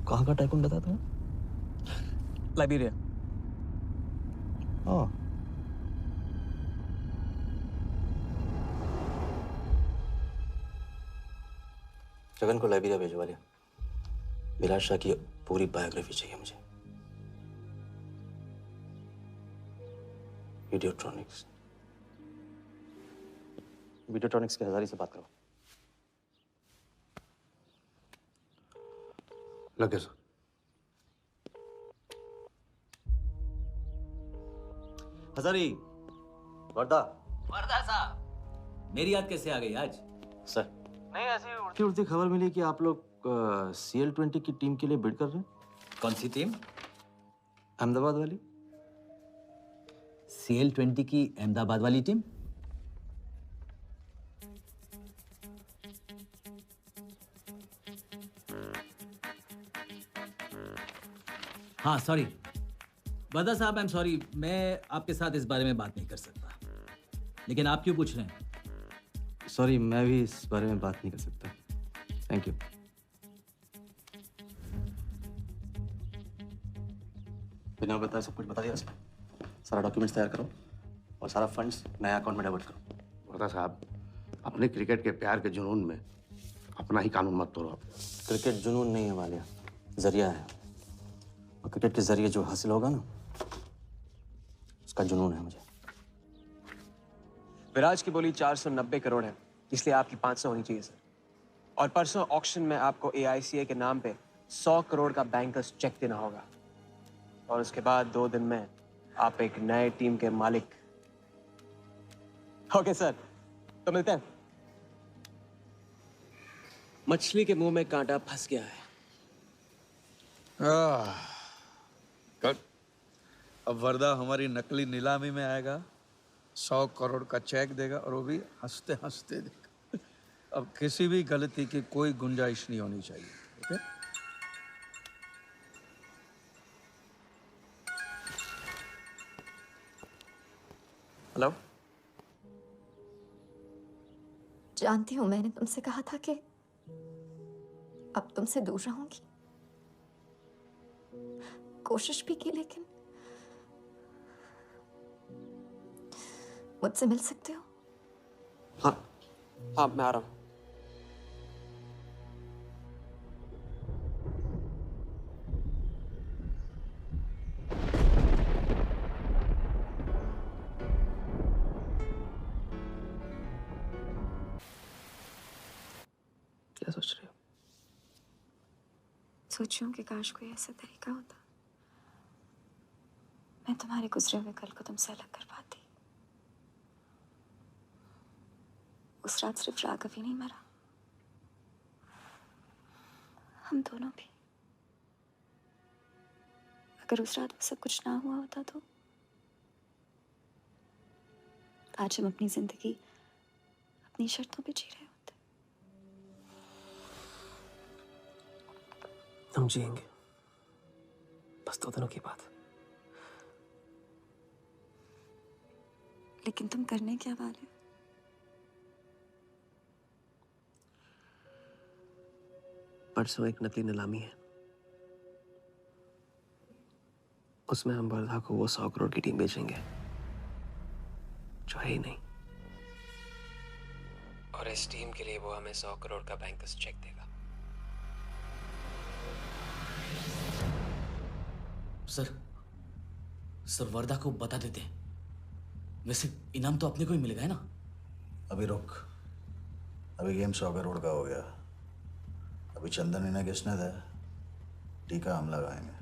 कहाँ का टाइकून बताया तुम्हें? लाइबेरिया। हाँ, जगन को लाइबेरिया भेजवा दिया। विलास शाह की पूरी बायोग्राफी चाहिए मुझे। वीडियोट्रॉनिक्स के हजारी से बात करो। लगे सर। हजारी, वर्दा साहब, मेरी याद कैसे आ गई आज? सर, नहीं ऐसी उड़ती उड़ती खबर मिली कि आप लोग CL20 की टीम के लिए बिड कर रहे हैं। कौन सी टीम? अहमदाबाद वाली। CL20 की अहमदाबाद वाली टीम? हाँ सॉरी वर्दा साहब, आई एम सॉरी, मैं आपके साथ इस बारे में बात नहीं कर सकता। लेकिन आप क्यों पूछ रहे हैं? सॉरी, मैं भी इस बारे में बात नहीं कर सकता। Thank you. बिना बताए सब कुछ बता दिया उसने। सारा डॉक्यूमेंट्स तैयार करो और सारा फंड्स नए अकाउंट में डाइवर्ट करो। वर्दा साहब, अपने क्रिकेट के प्यार के जुनून में अपना ही कानून मत तोड़ो। क्रिकेट जुनून नहीं है वालिया, जरिया है। और क्रिकेट के जरिए जो हासिल होगा ना, उसका जुनून है मुझे। विराज की बोली 490 करोड़ है, इसलिए आपकी 500 होनी चाहिए सर। और परसों ऑक्शन में आपको AICA के नाम पे 100 करोड़ का बैंकर्स चेक देना होगा। और उसके बाद 2 दिन में आप एक नए टीम के मालिक। ओके सर, तो मिलते हैं। मछली के मुंह में कांटा फंस गया है। गुड। अब वर्दा हमारी नकली नीलामी में आएगा, 100 करोड़ का चेक देगा और वो भी हंसते हंसते देगा। अब किसी भी गलती की कोई गुंजाइश नहीं होनी चाहिए। ओके? हेलो। जानती हूँ मैंने तुमसे कहा था कि अब तुमसे दूर रहूंगी। कोशिश भी की, लेकिन मुझसे मिल सकते हो? हाँ, मैं आ रहा हूँ। क्या सोच रहे हो? सोच रही हूँ कि काश कोई ऐसा तरीका होता मैं तुम्हारे गुजरे हुए कल को तुमसे अलग कर पाती। उस रात सिर्फ राघव ही नहीं मरा, हम दोनों भी। अगर उस रात वो सब कुछ ना हुआ होता तो आज हम अपनी जिंदगी अपनी शर्तों पे जी रहे होते। हम जिएंगे, बस 2 दिनों की बात। लेकिन तुम करने क्या वाले हो? परसों एक नकली नीलामी है, उसमें हम वर्धा को वो 100 करोड़ की टीम बेचेंगे जो है ही नहीं, और इस टीम के लिए वो हमें 100 करोड़ का बैंकर्स चेक देगा। सर वर्धा को बता देते हैं। वैसे इनाम तो अपने को ही मिलेगा है ना? अभी रुक, अभी गेम 100 करोड़ का हो गया। अभी चंदन इन्हें किसने था, टीका हम लगाएंगे।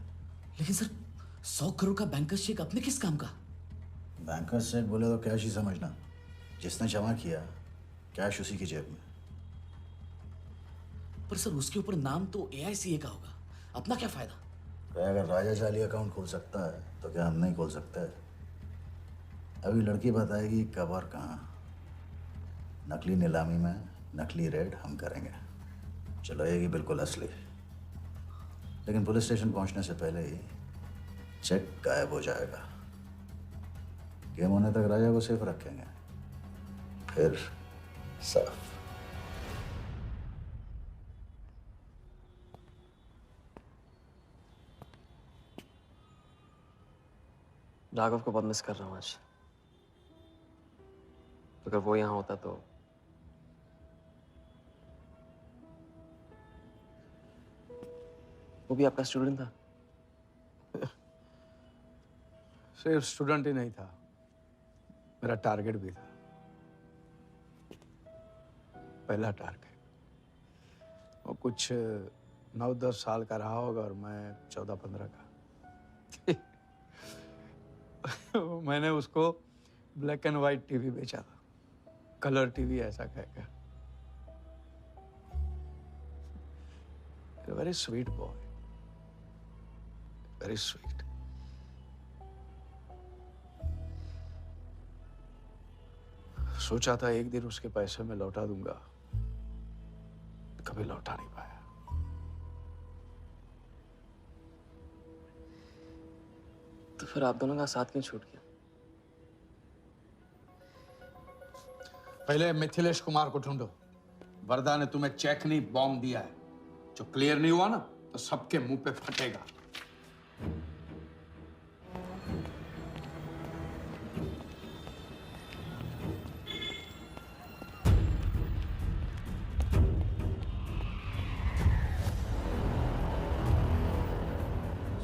लेकिन सर 100 करोड़ का बैंकर्स चेक अपने किस काम का? बैंकर्स चेक बोले तो कैश ही समझना, जिसने जमा किया कैश उसी की जेब में। पर सर उसके ऊपर नाम तो AICA का होगा, अपना क्या फायदा? अगर राजा जाली अकाउंट खोल सकता है तो क्या हम नहीं खोल सकते? अभी लड़की बताएगी कब और कहाँ। नकली नीलामी में नकली रेड हम करेंगे, चलाएगी बिल्कुल असली। लेकिन पुलिस स्टेशन पहुंचने से पहले ही चेक गायब हो जाएगा। गेम होने तक राजा को सेफ रखेंगे, फिर साफ। राघव को बहुत मिस कर रहा हूँ आज। अगर वो यहाँ होता तो वो भी आपका स्टूडेंट था। सिर्फ स्टूडेंट ही नहीं था, मेरा टारगेट भी था। पहला टारगेट। वो कुछ 9-10 साल का रहा होगा और मैं 14-15 का। मैंने उसको ब्लैक एंड व्हाइट टीवी बेचा था, कलर टीवी ऐसा कहकर। Very sweet boy, very sweet. सोचा था एक दिन उसके पैसे में लौटा दूंगा, कभी लौटा नहीं पाया। तो फिर आप दोनों का साथ क्यों छूट गया? पहले मिथिलेश कुमार को ढूंढो। वर्धा ने तुम्हें चेक नहीं बॉम्ब दिया है। जो क्लियर नहीं हुआ ना तो सबके मुंह पे फटेगा।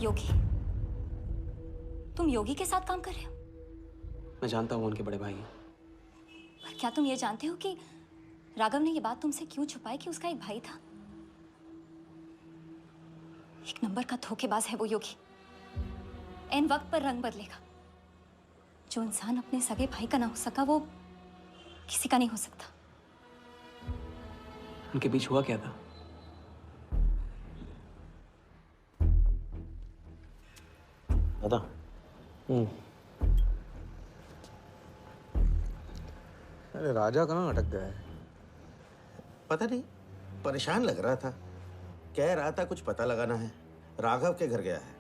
योगी, तुम योगी के साथ काम कर रहे हो? मैं जानता हूँ उनके बड़े भाई हैं। पर क्या तुम ये जानते हो कि राघव ने ये बात तुमसे क्यों छुपाई कि उसका एक भाई था? एक नंबर का धोखेबाज है वो योगी। एन वक्त पर रंग बदलेगा। जो इंसान अपने सगे भाई का ना हो सका वो किसी का नहीं हो सकता। उनके बीच हुआ क्या था? दादा। अरे राजा कहाँ अटक गया है? पता नहीं, परेशान लग रहा था। कह रहा था कुछ पता लगाना है, राघव के घर गया है।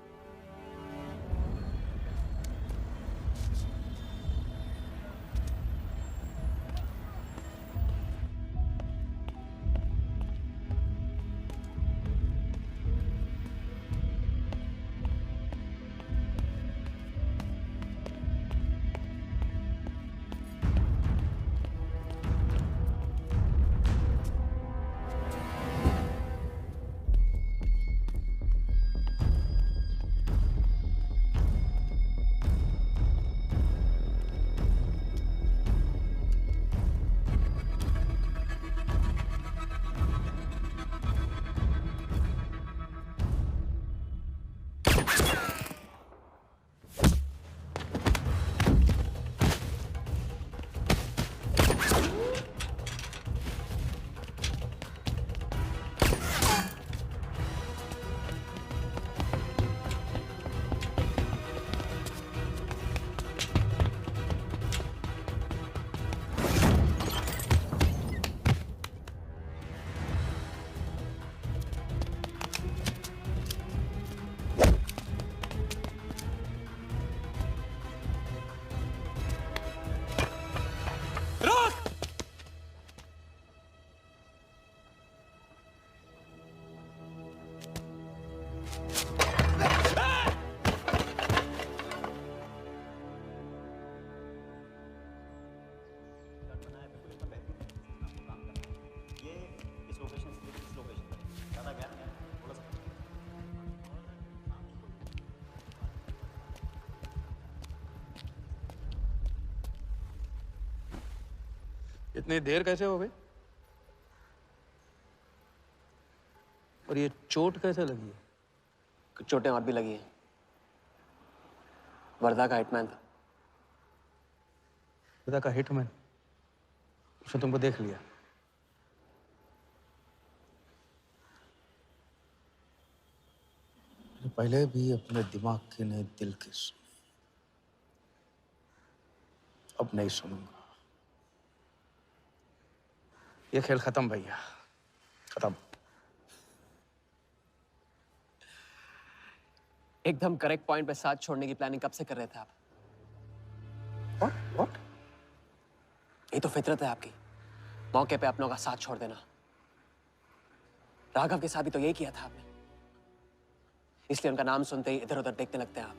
इतनी देर कैसे हो गई? और ये चोट कैसे लगी है? कुछ चोटें और भी लगी हैं। वर्धा का हिटमैन था। वर्धा का हिटमैन? उसने तुमको देख लिया? पहले भी अपने दिमाग की नहीं, दिल की सुनी। अब नहीं सुनूंगा। ये खेल खत्म भैया, खत्म। एकदम करेक्ट पॉइंट पे साथ छोड़ने की प्लानिंग कब से कर रहे थे आप? What? ये तो फितरत है आपकी, मौके पे अपनों का साथ छोड़ देना। राघव के साथ भी तो यही किया था आपने, इसलिए उनका नाम सुनते ही इधर उधर देखने लगते हैं आप।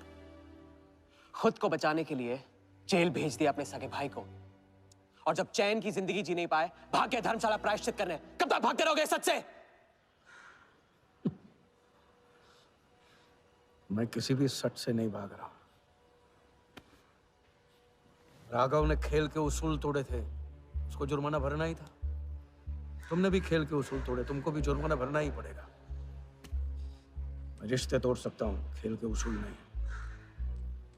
खुद को बचाने के लिए जेल भेज दिया अपने सगे भाई को, और जब चैन की जिंदगी जी नहीं पाए भाग के धर्मशाला प्रायश्चित करने। कब तक भागते रहोगे सच से? मैं किसी भी सच से नहीं भाग रहा। राघव ने खेल के उसूल तोड़े थे, उसको जुर्माना भरना ही था। तुमने भी खेल के उसूल तोड़े, तुमको भी जुर्माना भरना ही पड़ेगा। मैं रिश्ते तोड़ सकता हूँ, खेल के उसूल नहीं।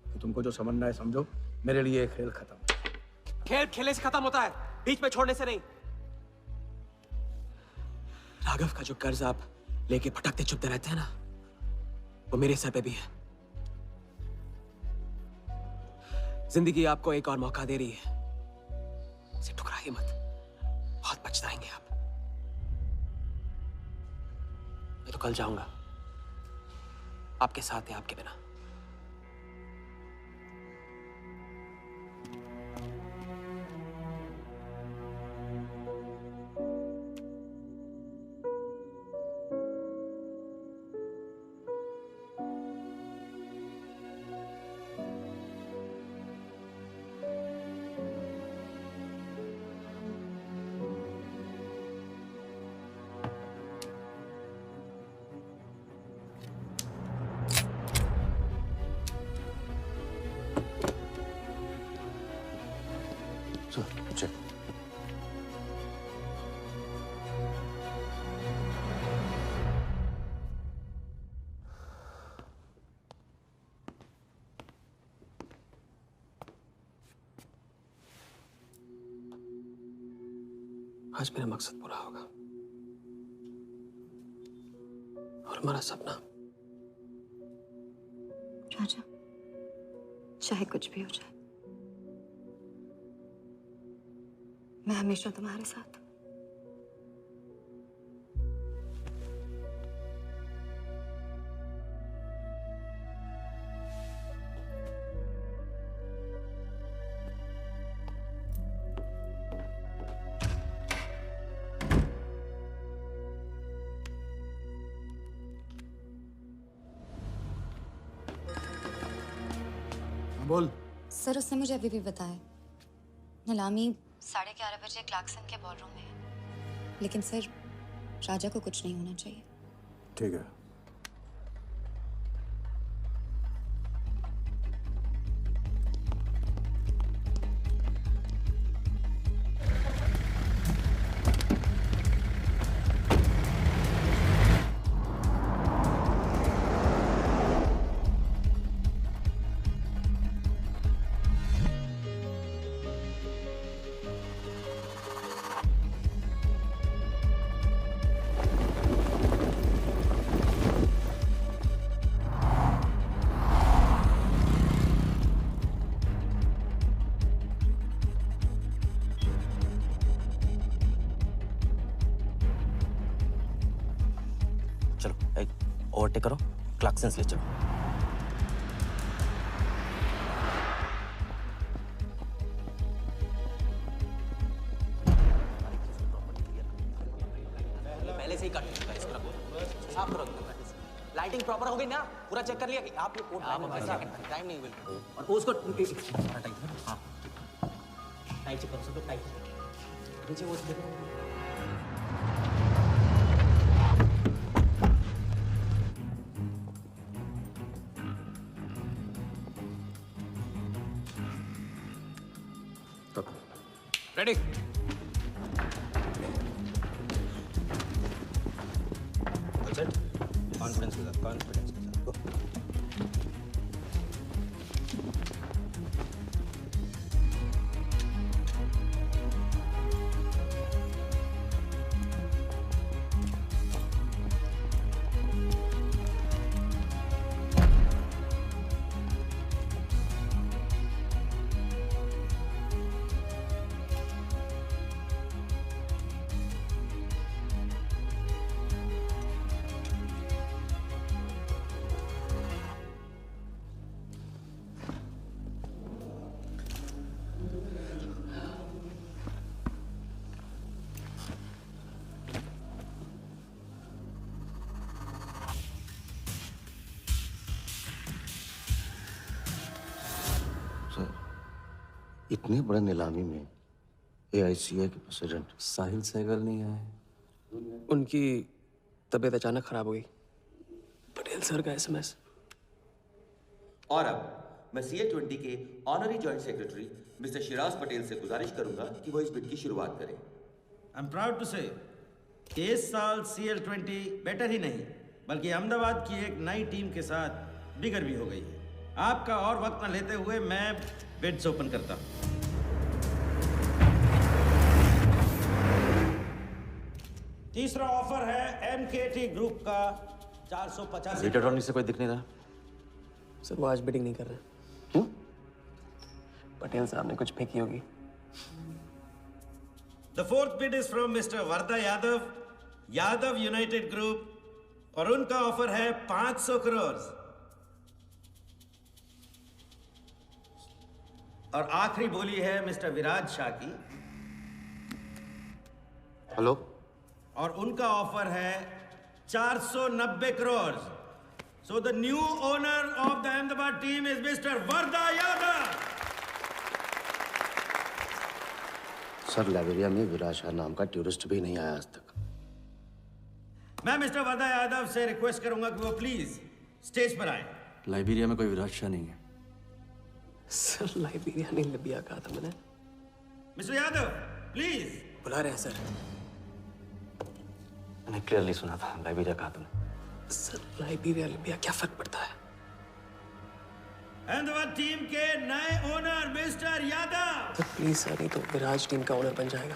तो तुमको जो समझना है समझो, मेरे लिए ये खेल खत्म। खेल खेलने से खत्म होता है, बीच में छोड़ने से नहीं। राघव का जो कर्ज आप लेके भटकते चुपते रहते हैं ना, वो मेरे सर पे भी है। जिंदगी आपको एक और मौका दे रही है, इसे ठुकराइए मत, बहुत पछताएंगे आप। मैं तो कल जाऊंगा, आपके साथ है, आपके बिना। चल। आज मेरा मकसद पूरा होगा, और हमारा सपना। राजा, चाहे कुछ भी हो जाए, मैं हमेशा तुम्हारे साथ। बोल। सर, उसने मुझे अभी भी बताया, नीलामी 11:30 बजे क्लार्कसन के बॉलरूम में है। लेकिन सर, राजा को कुछ नहीं होना चाहिए। ठीक है। चलो एक ओवरटेक करो, क्लार्कसन ले चलो। पहले से ही काट चुका है इसको, साफ करो। लाइटिंग प्रॉपर हो गई ना? पूरा चेक कर लिया कि आप लोग टाइम नहीं बिल्कुल। और उसको टाइट, हाँ टाइट चेक करो, सब टाइट नीचे वो देखो। रेडी? कॉन्फिडेंस के साथ, कॉन्फिडेंस के साथ। Go. इतने बड़े नीलामी में AICA के प्रेसिडेंट साहिल सहगल नहीं आए। उनकी तबीयत अचानक खराब हो गई। पटेल सर का SMS। और अब मैं CL20 के honorary joint secretary mister Shiraz Patel से गुजारिश करूंगा कि वो इस बिड की शुरुआत करें। आई एम प्राउड टू से कि इस साल CL20 बेटर ही नहीं बल्कि अहमदाबाद की एक नई टीम के साथ बिगर भी हो गई है। आपका और वक्त न लेते हुए मैं बिड्स ओपन करता हूं। तीसरा ऑफर है MKT ग्रुप का 485। रीड अटॉर्नी से कोई दिख नहीं रहा। सर वो आज बिडिंग नहीं कर रहे। क्यों? पटेल साहब ने कुछ फेंकी होगी। The fourth bid is from Mr. Varda Yadav, Yadav United Group, और उनका ऑफर है 500 करोड़। और आखिरी बोली है मिस्टर विराज शाह की। हेलो। और उनका ऑफर है 490 crore. So the new owner of the Ahmedabad team is Mr. Varda Yadav. Sir Liberia में विराज शाह नाम का टूरिस्ट भी नहीं आया आज तक। मैं मिस्टर वर्दा यादव से रिक्वेस्ट करूंगा कि वो प्लीज स्टेज पर आए। लाइब्रेरिया में कोई विराज शाह नहीं है। सर लाइब्रेरिया नहीं लिबिया कहा था मैंने। Mister Yadav please. बुला रहे हैं सर। मैंने क्लियरली सुना था लाइब्रेरिया कहा तुमने। सर लाइब्रेरिया लिबिया क्या फर्क पड़ता है? अहमदाबाद टीम के नए ओनर मिस्टर यादव। तो प्लीज सर नहीं तो विराज टीम का ओनर बन जाएगा।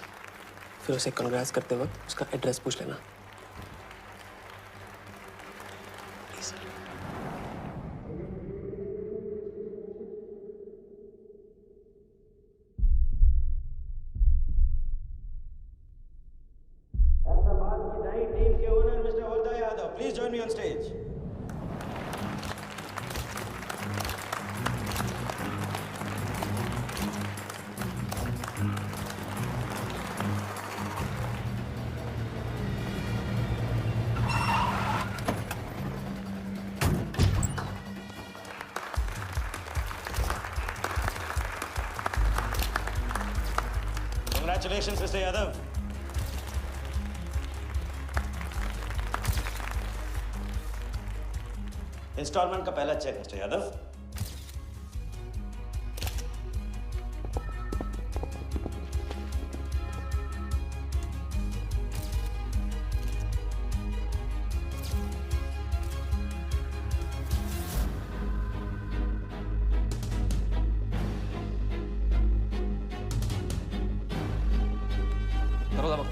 फिर उसे कांग्रेस करते वक्त उसका एड्रेस पूछ लेना। Please sir. अहमदाबाद की नई टीम के owner mister Varda Yadav, please join me on stage. Congratulations, Mr. Yadav. Instalment का पहला चेक मिस्टर यादव। करो दबो।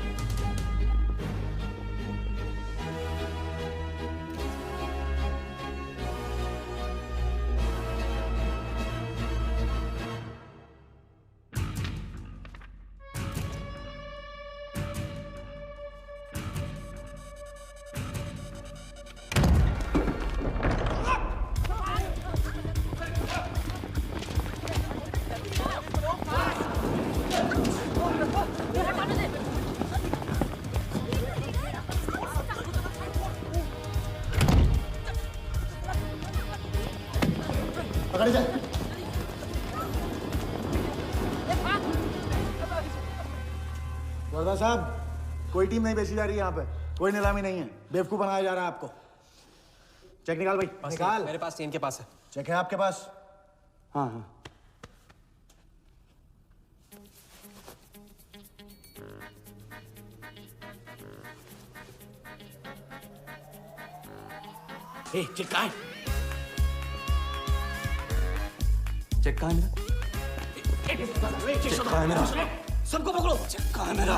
पकड़ जाए। वर्दा साहब कोई टीम नहीं बेची जा रही है यहाँ पे। कोई नीलामी नहीं है। बेवकूफ बनाया जा रहा है आपको। चेक निकाल भाई निकाल। मेरे पास नहीं, इनके पास है। चेक है आपके पास? हाँ हाँ। ए, चेक कहाँ है? चेक कहाँ है मेरा? चेक कहाँ है मेरा? सबको पकड़ो। चेक कहाँ है मेरा?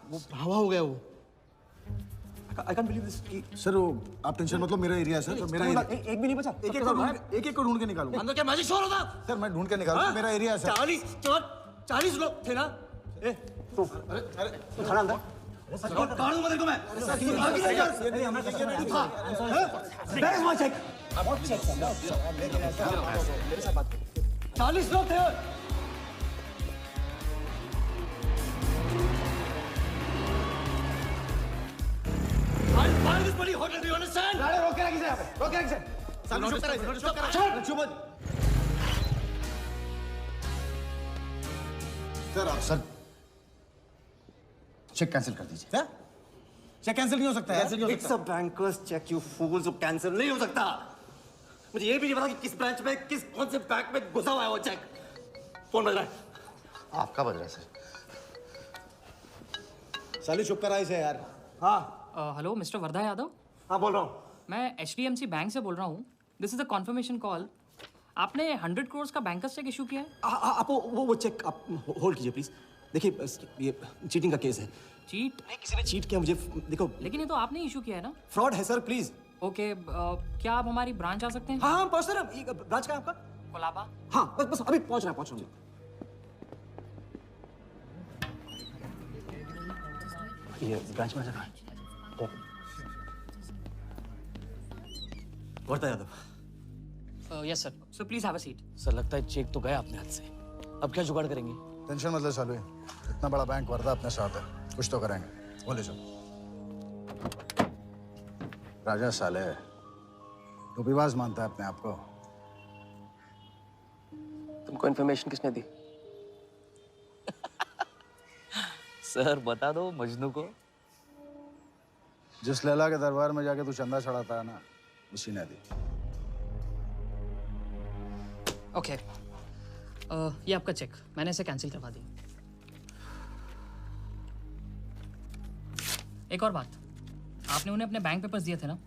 वो हवा हो गया वो। I can't believe this कि सर वो आप टेंशन मत लो, मेरा एरिया है सर, तो मेरा एरिया। एक भी नहीं बचा। एक एक को ढूंढ के निकालूंगा। अंदर क्या मैजिक शो होता? सर मैं ढूंढ के निकालूंगा, मेरा एरिया है सर। 40 लोग थे ना? ए, तू खड़ा अंदर। कहाँ दूंगा तेरे को मैं? Where is my check? मेरे साथ बात करो। 40 लोग थे। I'll buy this bloody hotel. Do you understand? रोक के रखिए यहाँ पे। रोक के रखिए। सामने चुप करा। चुप करा। चुप मत। सर चेक कैंसिल कर दीजिए। सर चेक कैंसिल नहीं हो सकता है। It's a banker's check, you fools. वो कैंसिल नहीं हो सकता। मुझे ये भी नहीं पता कि किस ब्रांच में, कौन से बैंक में घुसा हुआ है वो चेक। फोन बज रहा है। आपका बज रहा है सर। साली चुप करा इसे यार। हाँ। Hello mister Wardha Yadav. हाँ बोल रहा हूँ। मैं HDMC बैंक से बोल रहा हूँ। This is a confirmation call. आपने 100 करोड़ का बैंकर्स चेक इशू किया है? आप वो चेक आप होल्ड कीजिए प्लीज। देखिए ये चीटिंग का केस है। चीट? नहीं, किसी ने चीट किया मुझे। देखो लेकिन ये तो आपने इशू किया है ना? फ्रॉड है सर, प्लीज। ओके, क्या आप हमारी ब्रांच आ सकते हैं? हाँ पहुँच सर। ब्रांच का आपका? कोलाबा। हाँ बस अभी पहुँच रहा हूँ। ये ब्रांच में कहाँ है? Wardha Yadav. Yes sir. So please have a seat. Sir लगता है चेक तो गया अपने हाथ से। अब क्या जुगाड़ करेंगे? टेंशन मत ले सालू, इतना बड़ा बैंक वर्धा अपने साथ है, कुछ तो करेंगे। बोले जाओ। राजा साले टोपीबाज मानता है अपने आप को। तुमको इन्फॉर्मेशन किसने दी? सर बता दो मजनू को। जिस लैला के दरबार में जाके तू चंदा चढ़ाता है ना, उसी ने दी। ओके, ये आपका चेक, मैंने इसे कैंसिल करवा दिया। एक और बात, आपने उन्हें अपने बैंक पेपर्स दिए थे ना?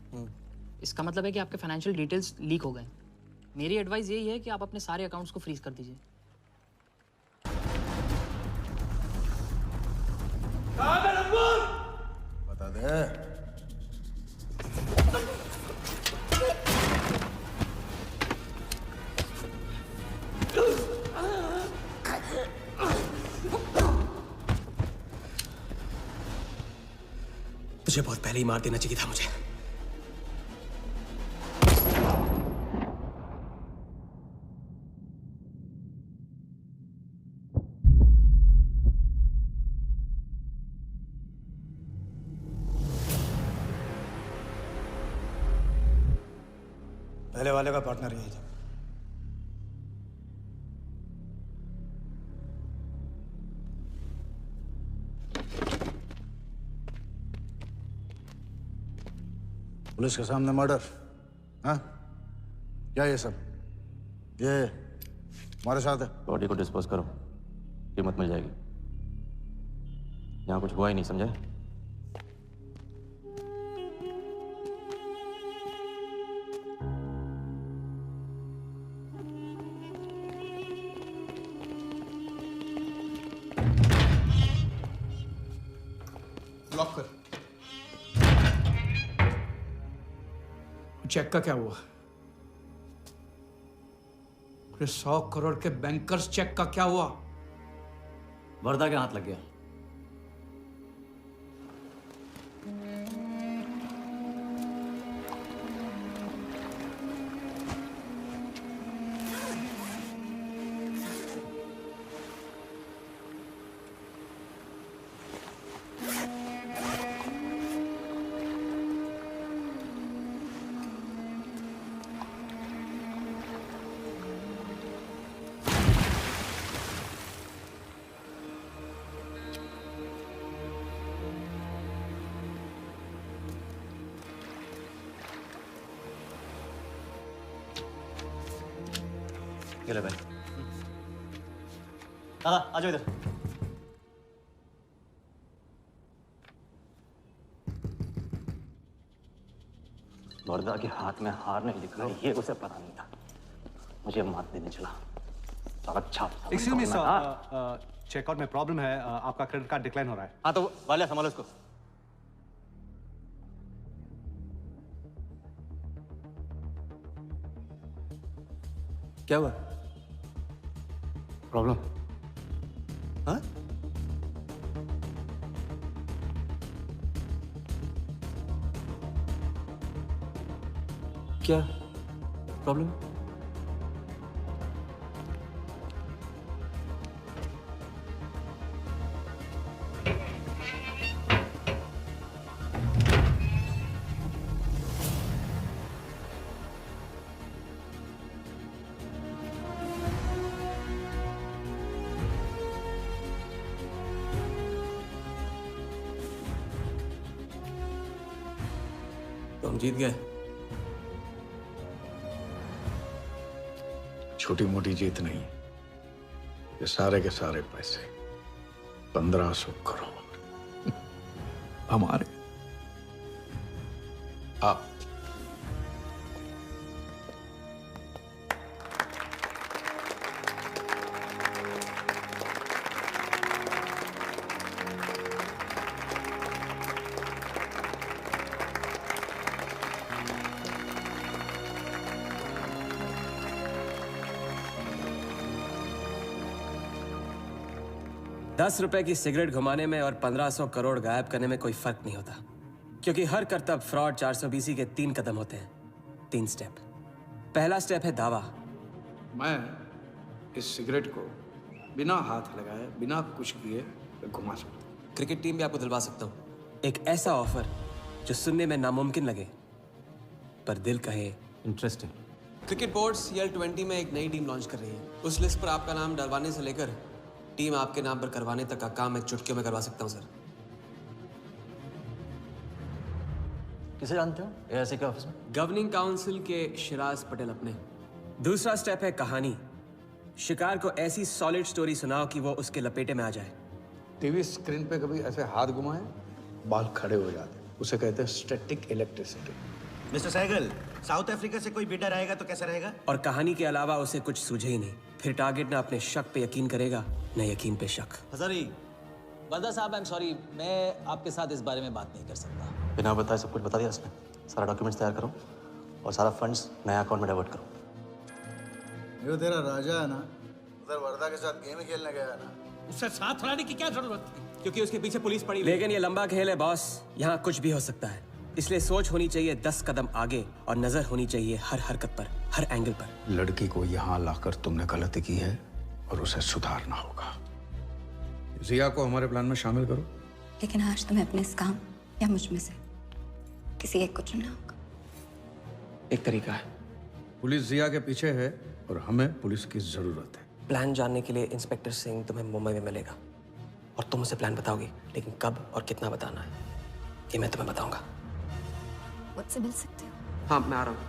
इसका मतलब है कि आपके फाइनेंशियल डिटेल्स लीक हो गए। मेरी एडवाइस यही है कि आप अपने सारे अकाउंट्स को फ्रीज कर दीजिए। बता दे। तुझे बहुत पहले ही मार देना चाहिए था मुझे। पहले वाले का पार्टनर यही था। पुलिस के सामने मर्डर, हाँ? क्या ये सब? ये हमारे साथ है। बॉडी को डिस्पोज करो, कीमत मिल जाएगी। यहाँ कुछ हुआ ही नहीं, समझे? लॉक कर। चेक का क्या हुआ? 100 करोड़ के बैंकर्स चेक का क्या हुआ? वर्धा के हाथ लग गया। ये ले भाई। दादा आ जाओ इधर। वर्दा के हाथ में हार नहीं दिख रहा, ये उसे पता नहीं था। मुझे मात देने चला। अच्छा। एक्सक्यूज मी सर, चेकआउट में प्रॉब्लम है, आपका क्रेडिट कार्ड डिक्लाइन हो रहा है। हाँ तो वाले संभालो इसको। क्या हुआ? प्रॉब्लम? हाँ? क्या प्रॉब्लम? तो हम जीत गए। छोटी मोटी जीत नहीं, ये सारे के सारे पैसे 1500 करोड़ हमारे। आप ₹10 की सिगरेट घुमाने में और 1500 करोड़ गायब करने में कोई फर्क नहीं होता, क्योंकि हर करतब फ्रॉड 420 के 3 कदम होते हैं, 3 स्टेप। पहला स्टेप है दावा। मैं इस सिगरेट को बिना हाथ लगाए, बिना कुछ किए घुमा सकता हूँ। क्रिकेट टीम भी आपको दिलवा सकता हूँ, एक ऐसा ऑफर जो सुनने में नामुमकिन लगे पर दिल कहे इंटरेस्टिंग। क्रिकेट बोर्ड CL20 में एक नई टीम लॉन्च कर रही है। उस लिस्ट पर आपका नाम डलवाने से लेकर टीम आपके नाम पर करवाने तक का काम मैं चुटकियों में करवा सकता हूं सर। किसे जानते हो एआईसी के ऑफिस में? गवर्निंग काउंसिल के शिराज पटेल अपने। दूसरा स्टेप है कहानी। शिकार को ऐसी सॉलिड स्टोरी सुनाओ कि वो उसके लपेटे में आ जाए। टीवी स्क्रीन पे कभी ऐसे हाथ घुमाए, बाल खड़े हो जाते, उसे कहते हैं static electricity. Mister Sehgal, South Africa से कोई बिडर आएगा तो कैसा रहेगा? और कहानी के अलावा उसे कुछ सूझे ही नहीं, फिर टारगेट ना अपने शक पे यकीन करेगा न यकीन पे शक। हजारी, वर्दा साहब, आई एम सॉरी, मैं आपके साथ इस बारे में बात नहीं कर सकता। बिना बताए सब कुछ बता दिया उसने। सारा डॉक्यूमेंट्स तैयार करो और सारा फंड्स नया अकाउंट में डाइवर्ट करो। जो तेरा राजा है ना, उधर वर्दा के साथ गेम खेलने गया है ना, उससे साथ लाने की क्या जरूरत थी? क्योंकि उसके पीछे पुलिस पड़ी। लेकिन ये लंबा खेल है बॉस, यहाँ कुछ भी हो सकता है, इसलिए सोच होनी चाहिए 10 कदम आगे और नजर होनी चाहिए हर हरकत पर, हर एंगल पर। लड़की को यहाँ लाकर तुमने गलती की है और उसे सुधारना होगा। जिया को हमारे प्लान में शामिल करो। लेकिन आज तुम्हें अपने इस काम या मुझ में से किसी एक को चुनना होगा। एक तरीका है। पुलिस जिया के पीछे है और हमें पुलिस की जरूरत है। प्लान जानने के लिए इंस्पेक्टर सिंह तुम्हें मुंबई में मिलेगा और तुम उसे प्लान बताओगी, लेकिन कब और कितना बताना है ये मैं तुम्हें बताऊंगा। मुझसे मिल सकते हो? हाँ, मैं आ रहा हूँ।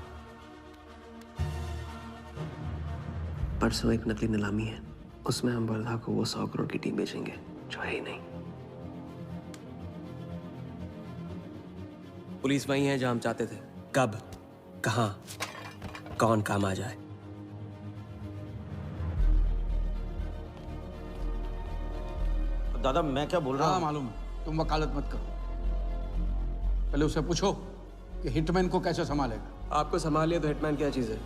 परसों एक नकली नीलामी है, उसमें हम वर्धा को वो 100 करोड़ की टीम बेचेंगे जो है ही नहीं। पुलिस वही है जहां हम चाहते थे। कब, कहां, कौन काम आ जाए। दादा मैं क्या बोल रहा हूँ? मालूम है, तुम वकालत मत करो। पहले उसे पूछो कि हिटमैन को कैसे संभालेगा। आपको संभाल लिया तो हिटमैन क्या चीज है?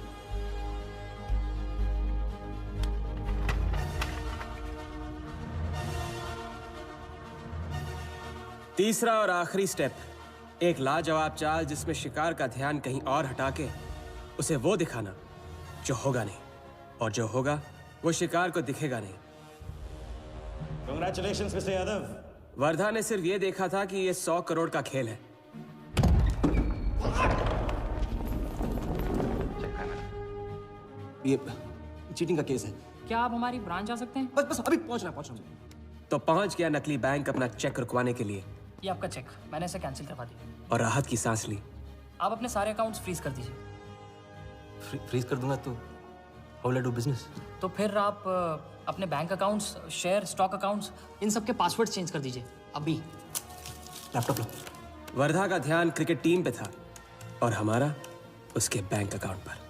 तीसरा और आखिरी स्टेप, एक लाजवाब चाल जिसमें शिकार का ध्यान कहीं और हटा के उसे वो दिखाना जो होगा नहीं, और जो होगा वो शिकार को दिखेगा नहीं। Congratulations, mister Yadav. वर्धा ने सिर्फ ये देखा था कि ये 100 करोड़ का खेल है। ये चीटिंग का केस है। क्या आप हमारी ब्रांच आ सकते हैं? बस अभी पहुंचना तो पहुंच गया नकली बैंक अपना चेक रुकवाने के लिए। ये आपका चेक, मैंने इसे कैंसिल करवा दिया। और राहत की सांस ली। आप अपने सारे अकाउंट्स फ्रीज कर दीजिए। फ्रीज कर दूंगा तो How will I do business? तो फिर आप अपने bank accounts, share, stock accounts, इन सब के पासवर्ड चेंज कर दीजिए अभी। लैपटॉप लो। वर्धा का ध्यान क्रिकेट टीम पे था और हमारा उसके बैंक अकाउंट पर।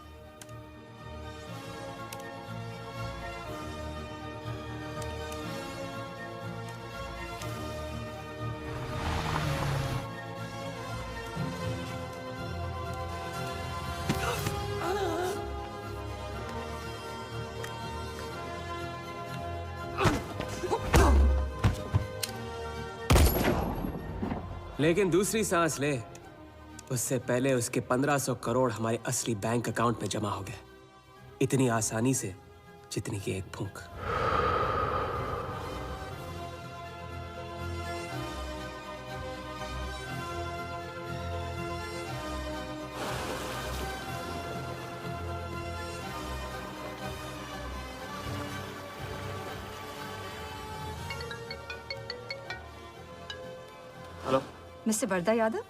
लेकिन दूसरी सांस ले, उससे पहले उसके 1500 करोड़ हमारे असली बैंक अकाउंट में जमा हो गए, इतनी आसानी से जितनी कि एक फूंक। Mr. Vardha Yadav?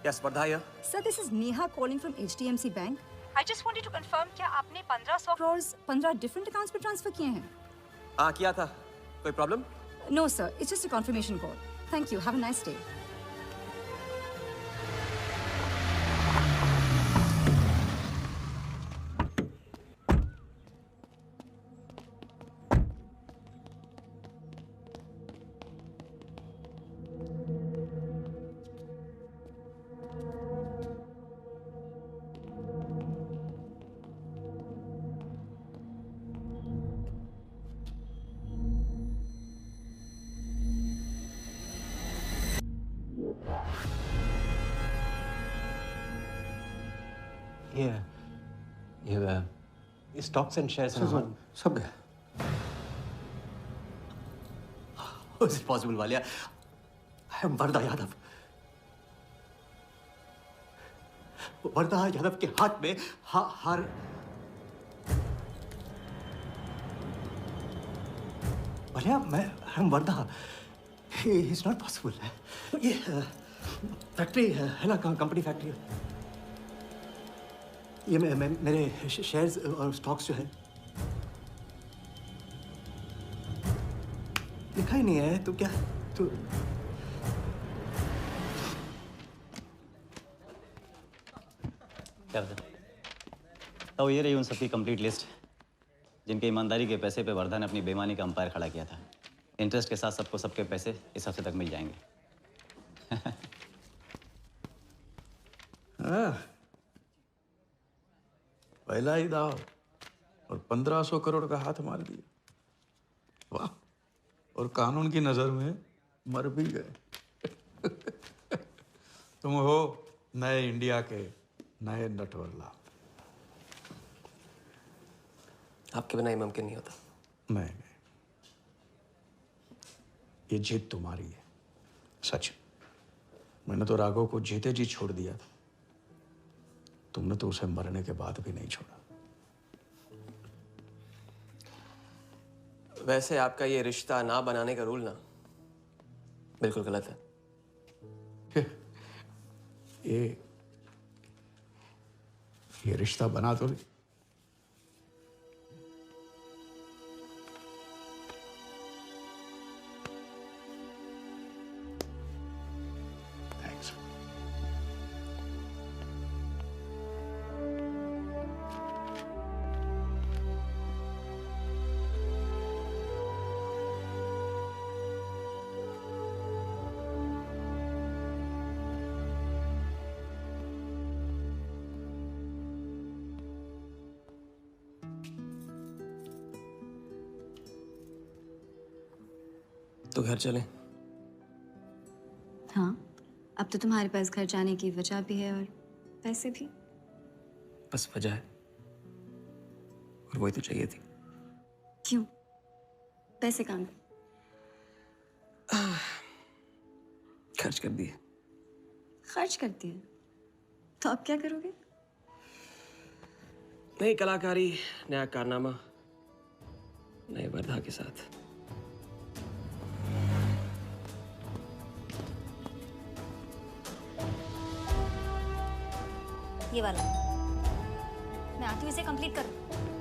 Yes, Vardha here. Sir, this is Neha calling from HDMC Bank. I just wanted to confirm क्या आपने 1500 crores 15 different accounts पे transfer किए हैं? किया था। कोई problem? No, sir. It's just a confirmation call. Thank you. Have a nice day. ये stocks and shares सब गए। How is it possible, Walia? I am Wardha Yadav. Wardha Yadav के हाथ में हार। वालिया, मैं I am Wardha. It's not possible। ये फैक्ट्री है ना, कंपनी फैक्ट्री। ये मेरे शेयर्स और स्टॉक्स जो है लिखा ही नहीं है। तो क्या तो क्या बता? तो ये रही उन सबकी कंप्लीट लिस्ट जिनके ईमानदारी के पैसे पे वर्धा ने अपनी बेईमानी का अंपायर खड़ा किया था। इंटरेस्ट के साथ सबको सबके पैसे इस हफ्ते तक मिल जाएंगे। पहला ही दाव और 1500 करोड़ का हाथ मार दिया। वाह, और कानून की नजर में मर भी गए। तुम हो नए इंडिया के नए नटवरला। आपके बिना ये मुमकिन नहीं होता। नहीं, ये जीत तुम्हारी है। सच, मैंने तो राघव को जीते जी छोड़ दिया था। तुमने तो उसे मरने के बाद भी नहीं छोड़ा। वैसे आपका ये रिश्ता ना बनाने का रूल ना बिल्कुल गलत है। ये रिश्ता बना तो नहीं। तो घर चलें? हाँ, अब तो तुम्हारे पास घर जाने की वजह भी है और पैसे भी। बस वजह है और वही तो चाहिए थी। क्यों? पैसे कहाँ गए? खर्च कर दिए। खर्च कर दिए? तो अब क्या करोगे? नई कलाकारी, नया कारनामा, नए वर्धा के साथ। ये वाला मैं आती हूँ, इसे कंप्लीट करो।